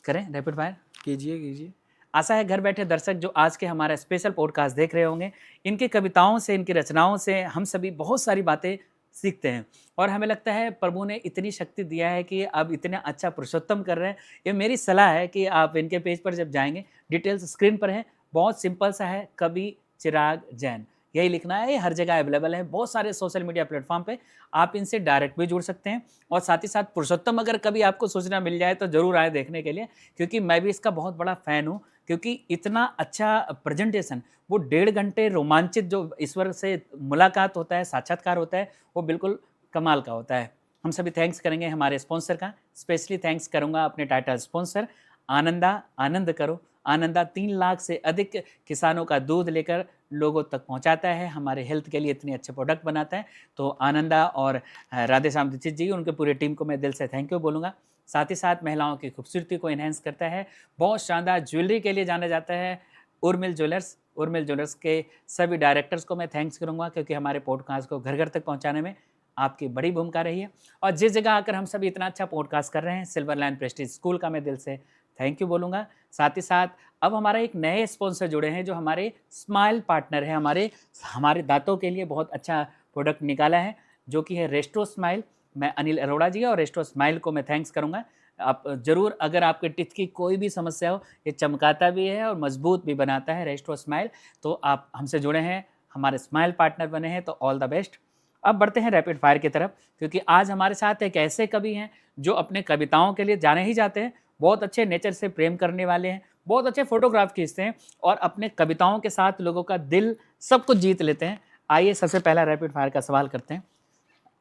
करें रैपिड फायर? कीजिए कीजिए। आशा है घर बैठे दर्शक जो आज के हमारा स्पेशल पॉडकास्ट देख रहे होंगे, इनकी कविताओं से, इनकी रचनाओं से हम सभी बहुत सारी बातें सीखते हैं, और हमें लगता है प्रभु ने इतनी शक्ति दिया है कि अब इतना अच्छा पुरुषोत्तम कर रहे हैं। ये मेरी सलाह है कि आप इनके पेज पर जब जाएंगे, डिटेल्स स्क्रीन पर है, बहुत सिंपल सा है, कवि चिराग जैन, यही लिखना है। ये हर जगह अवेलेबल है, बहुत सारे सोशल मीडिया प्लेटफॉर्म पे आप इनसे डायरेक्ट भी जुड़ सकते हैं, और साथ ही साथ पुरुषोत्तम अगर कभी आपको सूचना मिल जाए तो ज़रूर आए देखने के लिए, क्योंकि मैं भी इसका बहुत बड़ा फ़ैन हूँ। क्योंकि इतना अच्छा प्रेजेंटेशन, वो 1.5 घंटे रोमांचित जो ईश्वर से मुलाकात होता है, साक्षात्कार होता है, वो बिल्कुल कमाल का होता है। हम सभी थैंक्स करेंगे हमारे स्पॉन्सर का, स्पेशली थैंक्स करूँगा अपने टाइटल स्पॉन्सर आनंदा। आनंद करो। आनंदा 3 लाख से अधिक किसानों का दूध लेकर लोगों तक पहुंचाता है, हमारे हेल्थ के लिए इतने अच्छे प्रोडक्ट बनाता है। तो आनंदा और राधे श्याम दीक्षित जी, उनके पूरे टीम को मैं दिल से थैंक यू बोलूँगा। साथ ही साथ महिलाओं की खूबसूरती को इन्हेंस करता है, बहुत शानदार ज्वेलरी के लिए जाना जाता है उर्मिल ज्वेलर्स। उर्मिल ज्वेलर्स के सभी डायरेक्टर्स को मैं थैंक्स करूँगा, क्योंकि हमारे पॉडकास्ट को घर घर तक पहुँचाने में आपकी बड़ी भूमिका रही है। और जिस जगह आकर हम सभी इतना अच्छा पॉडकास्ट कर रहे हैं, सिल्वर लाइन प्रेस्टीज स्कूल का मैं दिल से थैंक यू बोलूँगा। साथ ही साथ अब हमारा एक नए स्पॉन्सर जुड़े हैं जो हमारे स्माइल पार्टनर है, हमारे दांतों के लिए बहुत अच्छा प्रोडक्ट निकाला है, जो कि है रेस्ट्रो स्माइल। मैं अनिल अरोड़ा जी और रेस्ट्रो स्माइल को मैं थैंक्स करूँगा। आप ज़रूर, अगर आपके टीथ की कोई भी समस्या हो, ये चमकाता भी है और मजबूत भी बनाता है रेस्ट्रो स्माइल। तो आप हमसे जुड़े हैं, हमारे स्माइल पार्टनर बने हैं, तो ऑल द बेस्ट। अब बढ़ते हैं रैपिड फायर की तरफ, क्योंकि आज हमारे साथ एक ऐसे कवि हैं जो अपने कविताओं के लिए जाने ही जाते हैं, बहुत अच्छे नेचर से प्रेम करने वाले हैं, बहुत अच्छे फोटोग्राफ खींचते हैं और अपने कविताओं के साथ लोगों का दिल सब कुछ जीत लेते हैं। आइए सबसे पहला रैपिड फायर का सवाल करते हैं।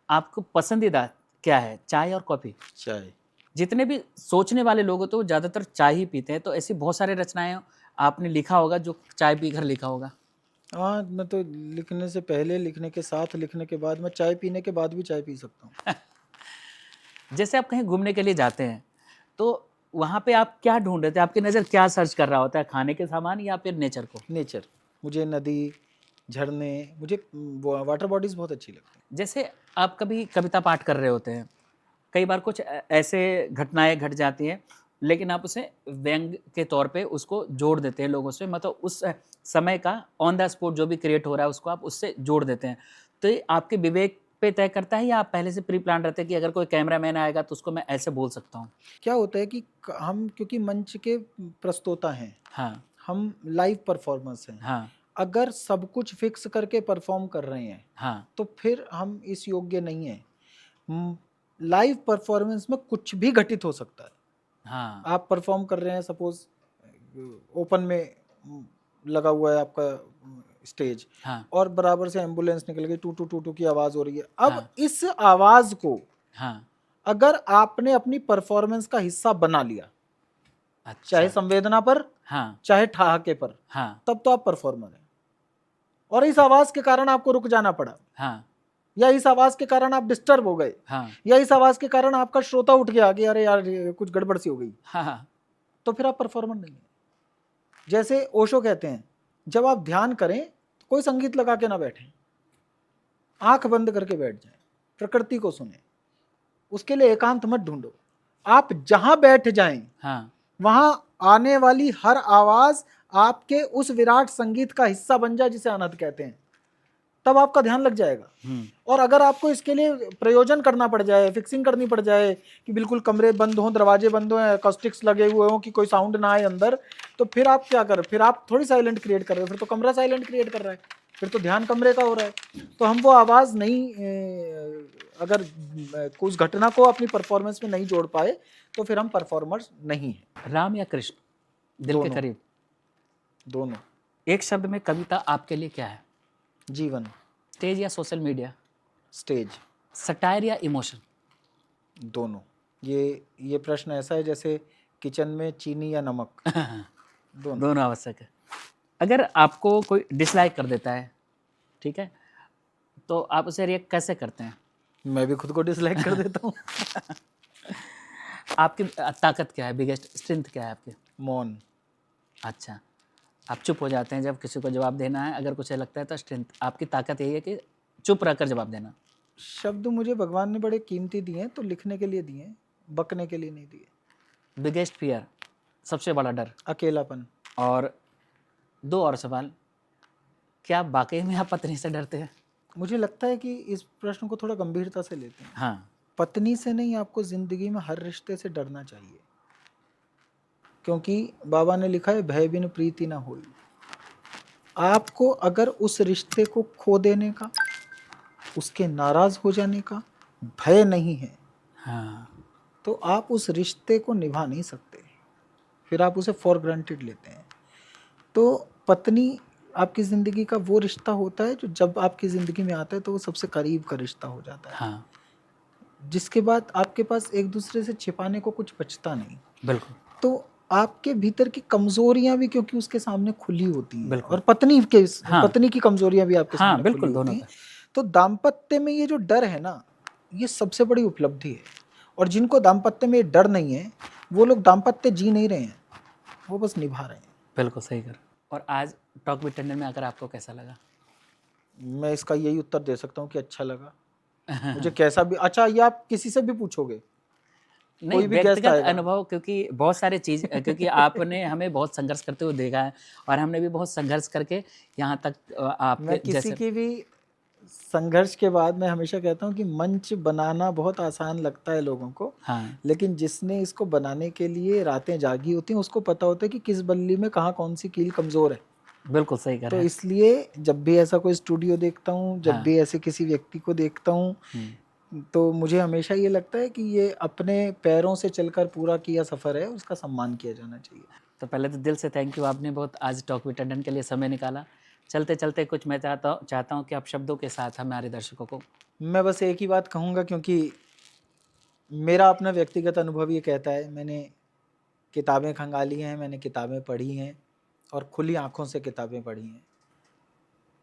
आपको पसंदीदा क्या है, चाय और कॉफ़ी? चाय। जितने भी सोचने वाले लोग होते हैं वो ज़्यादातर चाय ही पीते हैं, तो ऐसी बहुत सारे रचनाएं आपने लिखा होगा जो चाय पीकर लिखा होगा। हाँ, मैं तो लिखने से पहले, लिखने के साथ, लिखने के बाद, मैं चाय पीने के बाद भी चाय पी सकता हूँ। जैसे आप कहीं घूमने के लिए जाते हैं तो वहाँ पे आप क्या ढूंढ रहे थे, आपकी नज़र क्या सर्च कर रहा होता है, खाने के सामान या फिर नेचर को? नेचर। मुझे नदी, झरने, मुझे वाटर बॉडीज बहुत अच्छी लगती हैं। जैसे आप कभी कविता पाठ कर रहे होते हैं, कई बार कुछ ऐसे घटनाएं घट जाती हैं, लेकिन आप उसे व्यंग के तौर पे उसको जोड़ देते हैं लोगों से, मतलब उस समय का ऑन द स्पॉट जो भी क्रिएट हो रहा है उसको आप उससे जोड़ देते हैं। तो ये आपके विवेक पे तय करता है या आप पहले से प्री प्लान रहते हैं कि अगर कोई कैमरामैन आएगा तो उसको मैं ऐसे बोल सकता हूँ? क्या होता है कि हम क्योंकि मंच के प्रस्तोता हैं, हाँ हम लाइव परफॉर्मेंस हैं, हाँ अगर सब कुछ फिक्स करके परफॉर्म कर रहे हैं हाँ तो फिर हम इस योग्य नहीं हैं। लाइव परफॉर्मेंस में कुछ भी घटित हो सकता है। हाँ आप परफॉर्म कर रहे हैं, सपोज ओपन में लगा हुआ है आपका स्टेज, हाँ और बराबर से एम्बुलेंस निकल गई, टू टू टू टू की आवाज हो रही है। अब हाँ। इस आवाज को हाँ अगर आपने अपनी परफॉर्मेंस का हिस्सा बना लिया, अच्छा। चाहे संवेदना पर, हाँ चाहे ठहाके पर, हाँ तब तो आप परफॉर्मर हैं। और इस आवाज के कारण आपको रुक जाना पड़ा, हाँ या इस आवाज के कारण आप डिस्टर्ब हो गए, हाँ या इस आवाज के कारण आपका श्रोता उठ गया कि अरे यार ये कुछ गड़बड़ सी हो गई, हाँ हाँ तो फिर आप परफॉर्मर नहीं है। जैसे ओशो कहते हैं, जब आप ध्यान करें तो कोई संगीत लगा के ना बैठें, आंख बंद करके बैठ जाएं, प्रकृति को सुने, उसके लिए एकांत मत ढूंढो। आप जहां बैठ जाएं हाँ वहां आने वाली हर आवाज आपके उस विराट संगीत का हिस्सा बन जाए जिसे अनहद कहते हैं, तब आपका ध्यान लग जाएगा। और अगर आपको इसके लिए प्रयोजन करना पड़ जाए, फिक्सिंग करनी पड़ जाए कि बिल्कुल कमरे बंद हों, दरवाजे बंद हों, एकॉस्टिक्स लगे हुए हों कि कोई साउंड ना आए अंदर, तो फिर आप क्या कर, फिर आप थोड़ी साइलेंट क्रिएट कर रहे हो, फिर तो कमरा साइलेंट क्रिएट कर रहा है, फिर तो ध्यान कमरे का हो रहा है। तो हम वो आवाज़ नहीं, अगर उस घटना को अपनी परफॉर्मेंस में नहीं जोड़ पाए तो फिर हम परफॉर्मर्स नहीं हैं। राम या कृष्ण, दिल के दोनों। करीब? दोनों। एक शब्द में कविता आपके लिए क्या है? जीवन। स्टेज या सोशल मीडिया? स्टेज। सटायर या इमोशन? दोनों। ये प्रश्न ऐसा है जैसे किचन में चीनी या नमक। दोनों। दोनों आवश्यक है। अगर आपको कोई डिसलाइक कर देता है, ठीक है, तो आप उसे रिएक्ट कैसे करते हैं? मैं भी खुद को डिसलाइक कर देता हूँ। आपकी ताकत क्या है, बिगेस्ट स्ट्रेंथ क्या है आपकी? मौन। अच्छा, आप चुप हो जाते हैं जब किसी को जवाब देना है, अगर कुछ लगता है तो स्ट्रेंथ, आपकी ताकत यही है कि चुप रहकर जवाब देना। शब्द मुझे भगवान ने बड़े कीमती दिए हैं, तो लिखने के लिए दिए हैं, बकने के लिए नहीं दिए। बिगेस्ट फियर, सबसे बड़ा डर? अकेलापन। और दो और सवाल, क्या वाकई में आप पत्नी से डरते हैं? मुझे लगता है कि इस प्रश्न को थोड़ा गंभीरता से लेते हैं। हाँ। पत्नी से नहीं, आपको जिंदगी में हर रिश्ते से डरना चाहिए, क्योंकि बाबा ने लिखा है भय बिन प्रीति ना होई। आपको अगर उस रिश्ते को खो देने का, उसके नाराज हो जाने का भय नहीं है, हाँ। तो आप उस रिश्ते को निभा नहीं सकते, फिर आप उसे फॉर ग्रांटेड लेते हैं। तो पत्नी आपकी ज़िंदगी का वो रिश्ता होता है जो जब आपकी ज़िंदगी में आता है तो वो सबसे करीब का रिश्ता हो जाता है। हाँ जिसके बाद आपके पास एक दूसरे से छिपाने को कुछ बचता नहीं। बिल्कुल। तो आपके भीतर की कमजोरियां भी क्योंकि उसके सामने खुली होती हैं, बिल्कुल। और पत्नी के हाँ। पत्नी की कमजोरियां भी आपके हाँ सामने बिल्कुल, खुली दोनों होती का। हैं। तो दाम्पत्य में ये जो डर है ना, ये सबसे बड़ी उपलब्धि है। और जिनको दाम्पत्य में डर नहीं है, वो लोग दाम्पत्य जी नहीं रहे हैं, वो बस निभा रहे हैं। बिल्कुल सही कर। और आज टॉक विद टंडन में आकर आपको कैसा लगा? मैं इसका यही उत्तर दे सकता हूँ कि अच्छा लगा। मुझे कैसा भी अच्छा, ये आप किसी से भी पूछोगे, नहीं, कोई भी गेस्ट व्यक्तिगत आएगा। अनुभव, क्योंकि बहुत सारे चीज़, क्योंकि आपने हमें बहुत संघर्ष करते हुए देखा है और हमने भी बहुत संघर्ष करके यहाँ तक मैं आपके किसी जैसे। की भी संघर्ष के बाद मैं हमेशा कहता हूँ कि मंच बनाना बहुत आसान लगता है लोगों को, हाँ लेकिन जिसने इसको बनाने के लिए रातें जागी होती हैं उसको पता होता है कि किस बल्ली में कहाँ कौन सी कील कमज़ोर है। बिल्कुल सही कर तो रहे हैं। इसलिए जब भी ऐसा कोई स्टूडियो देखता हूँ, जब हाँ। भी ऐसे किसी व्यक्ति को देखता हूँ, तो मुझे हमेशा ये लगता है कि ये अपने पैरों से चलकर पूरा किया सफ़र है, उसका सम्मान किया जाना चाहिए। तो पहले तो दिल से थैंक यू, आपने बहुत आज टॉक विद टंडन के लिए समय निकाला। चलते चलते कुछ मैं चाहता हूँ कि आप शब्दों के साथ हमारे दर्शकों को। मैं बस एक ही बात कहूँगा, क्योंकि मेरा अपना व्यक्तिगत अनुभव ये कहता है, मैंने किताबें खंगाली हैं, मैंने किताबें पढ़ी हैं और खुली आंखों से किताबें पढ़ी हैं।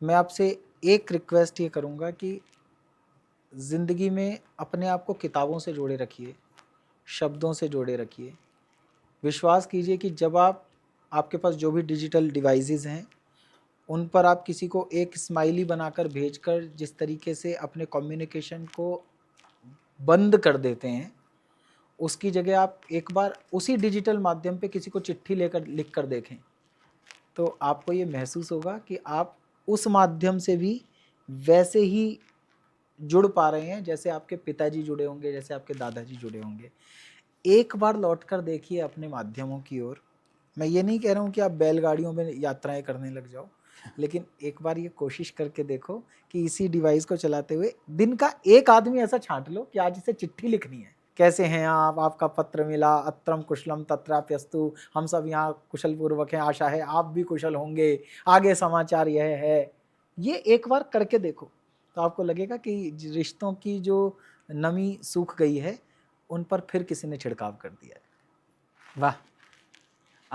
मैं आपसे एक रिक्वेस्ट ये करूँगा कि ज़िंदगी में अपने आप को किताबों से जोड़े रखिए, शब्दों से जोड़े रखिए। विश्वास कीजिए कि जब आपके पास जो भी डिजिटल डिवाइसेस हैं, उन पर आप किसी को एक स्माइली बनाकर भेजकर जिस तरीके से अपने कम्युनिकेशन को बंद कर देते हैं, उसकी जगह आप एक बार उसी डिजिटल माध्यम पे किसी को चिट्ठी लिख कर देखें, तो आपको ये महसूस होगा कि आप उस माध्यम से भी वैसे ही जुड़ पा रहे हैं जैसे आपके पिताजी जुड़े होंगे, जैसे आपके दादाजी जुड़े होंगे। एक बार लौट कर देखिए अपने माध्यमों की ओर। मैं ये नहीं कह रहा हूँ कि आप बैलगाड़ियों में यात्राएं करने लग जाओ, लेकिन एक बार ये कोशिश करके देखो कि इसी डिवाइस को चलाते हुए दिन का एक आदमी ऐसा छांट लो कि आज इसे चिट्ठी लिखनी है। कैसे हैं आप, आपका पत्र मिला, अत्रम कुशलम तत्राप्यस्तु, हम सब यहाँ कुशल पूर्वक हैं, आशा है आप भी कुशल होंगे, आगे समाचार यह है। ये एक बार करके देखो तो आपको लगेगा कि रिश्तों की जो नमी सूख गई है, उन पर फिर किसी ने छिड़काव कर दिया है। वाह,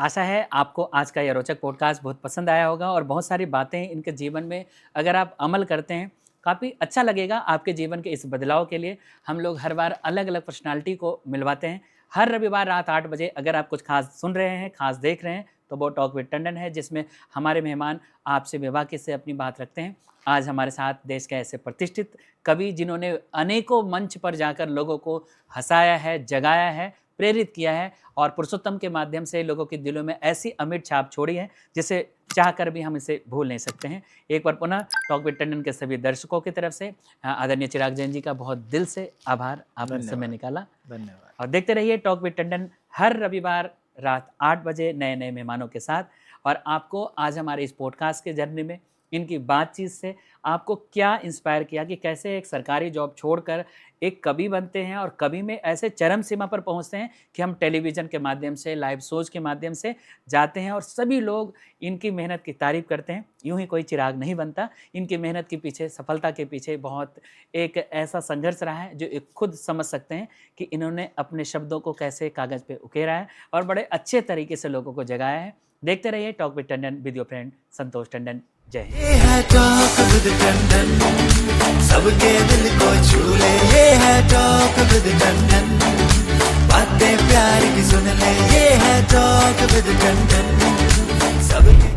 आशा है आपको आज का यह रोचक पॉडकास्ट बहुत पसंद आया होगा और बहुत सारी बातें इनके जीवन में अगर आप अमल करते हैं काफ़ी अच्छा लगेगा। आपके जीवन के इस बदलाव के लिए हम लोग हर बार अलग अलग पर्सनालिटी को मिलवाते हैं। हर रविवार रात 8 बजे अगर आप कुछ खास सुन रहे हैं, खास देख रहे हैं, तो वो टॉक विद टंडन है, जिसमें हमारे मेहमान आपसे बेबाकी से अपनी बात रखते हैं। आज हमारे साथ देश के ऐसे प्रतिष्ठित कवि जिन्होंने अनेकों मंच पर जाकर लोगों को हंसाया है, जगाया है, प्रेरित किया है और पुरुषोत्तम के माध्यम से लोगों के दिलों में ऐसी अमिट छाप छोड़ी है जिसे चाहकर भी हम इसे भूल नहीं सकते हैं। एक बार पुनः टॉक विद टंडन के सभी दर्शकों की तरफ से आदरणीय चिराग जैन जी का बहुत दिल से आभार, आपने समय निकाला। धन्यवाद। और देखते रहिए टॉक विद टंडन हर रविवार रात 8 बजे नए नए मेहमानों के साथ। और आपको आज हमारे इस पॉडकास्ट के जर्नी में इनकी बातचीत से आपको क्या इंस्पायर किया कि कैसे एक सरकारी जॉब छोड़कर एक कवि बनते हैं और कवि में ऐसे चरम सीमा पर पहुंचते हैं कि हम टेलीविज़न के माध्यम से, लाइव शोज के माध्यम से जाते हैं और सभी लोग इनकी मेहनत की तारीफ़ करते हैं। यूं ही कोई चिराग नहीं बनता, इनकी मेहनत के पीछे, सफलता के पीछे बहुत एक ऐसा संघर्ष रहा है जो एक खुद समझ सकते हैं कि इन्होंने अपने शब्दों को कैसे कागज़ पे उकेरा है और बड़े अच्छे तरीके से लोगों को जगाया है। देखते रहिए talk with Tandon with your friend Santosh Tandon. Jai Hind. ये है टॉक विद टंडन, सबके दिल को छू ले। ये है टॉक विद टंडन, बातें प्यार की सुन ले। ये है टॉक विद टंडन, सबके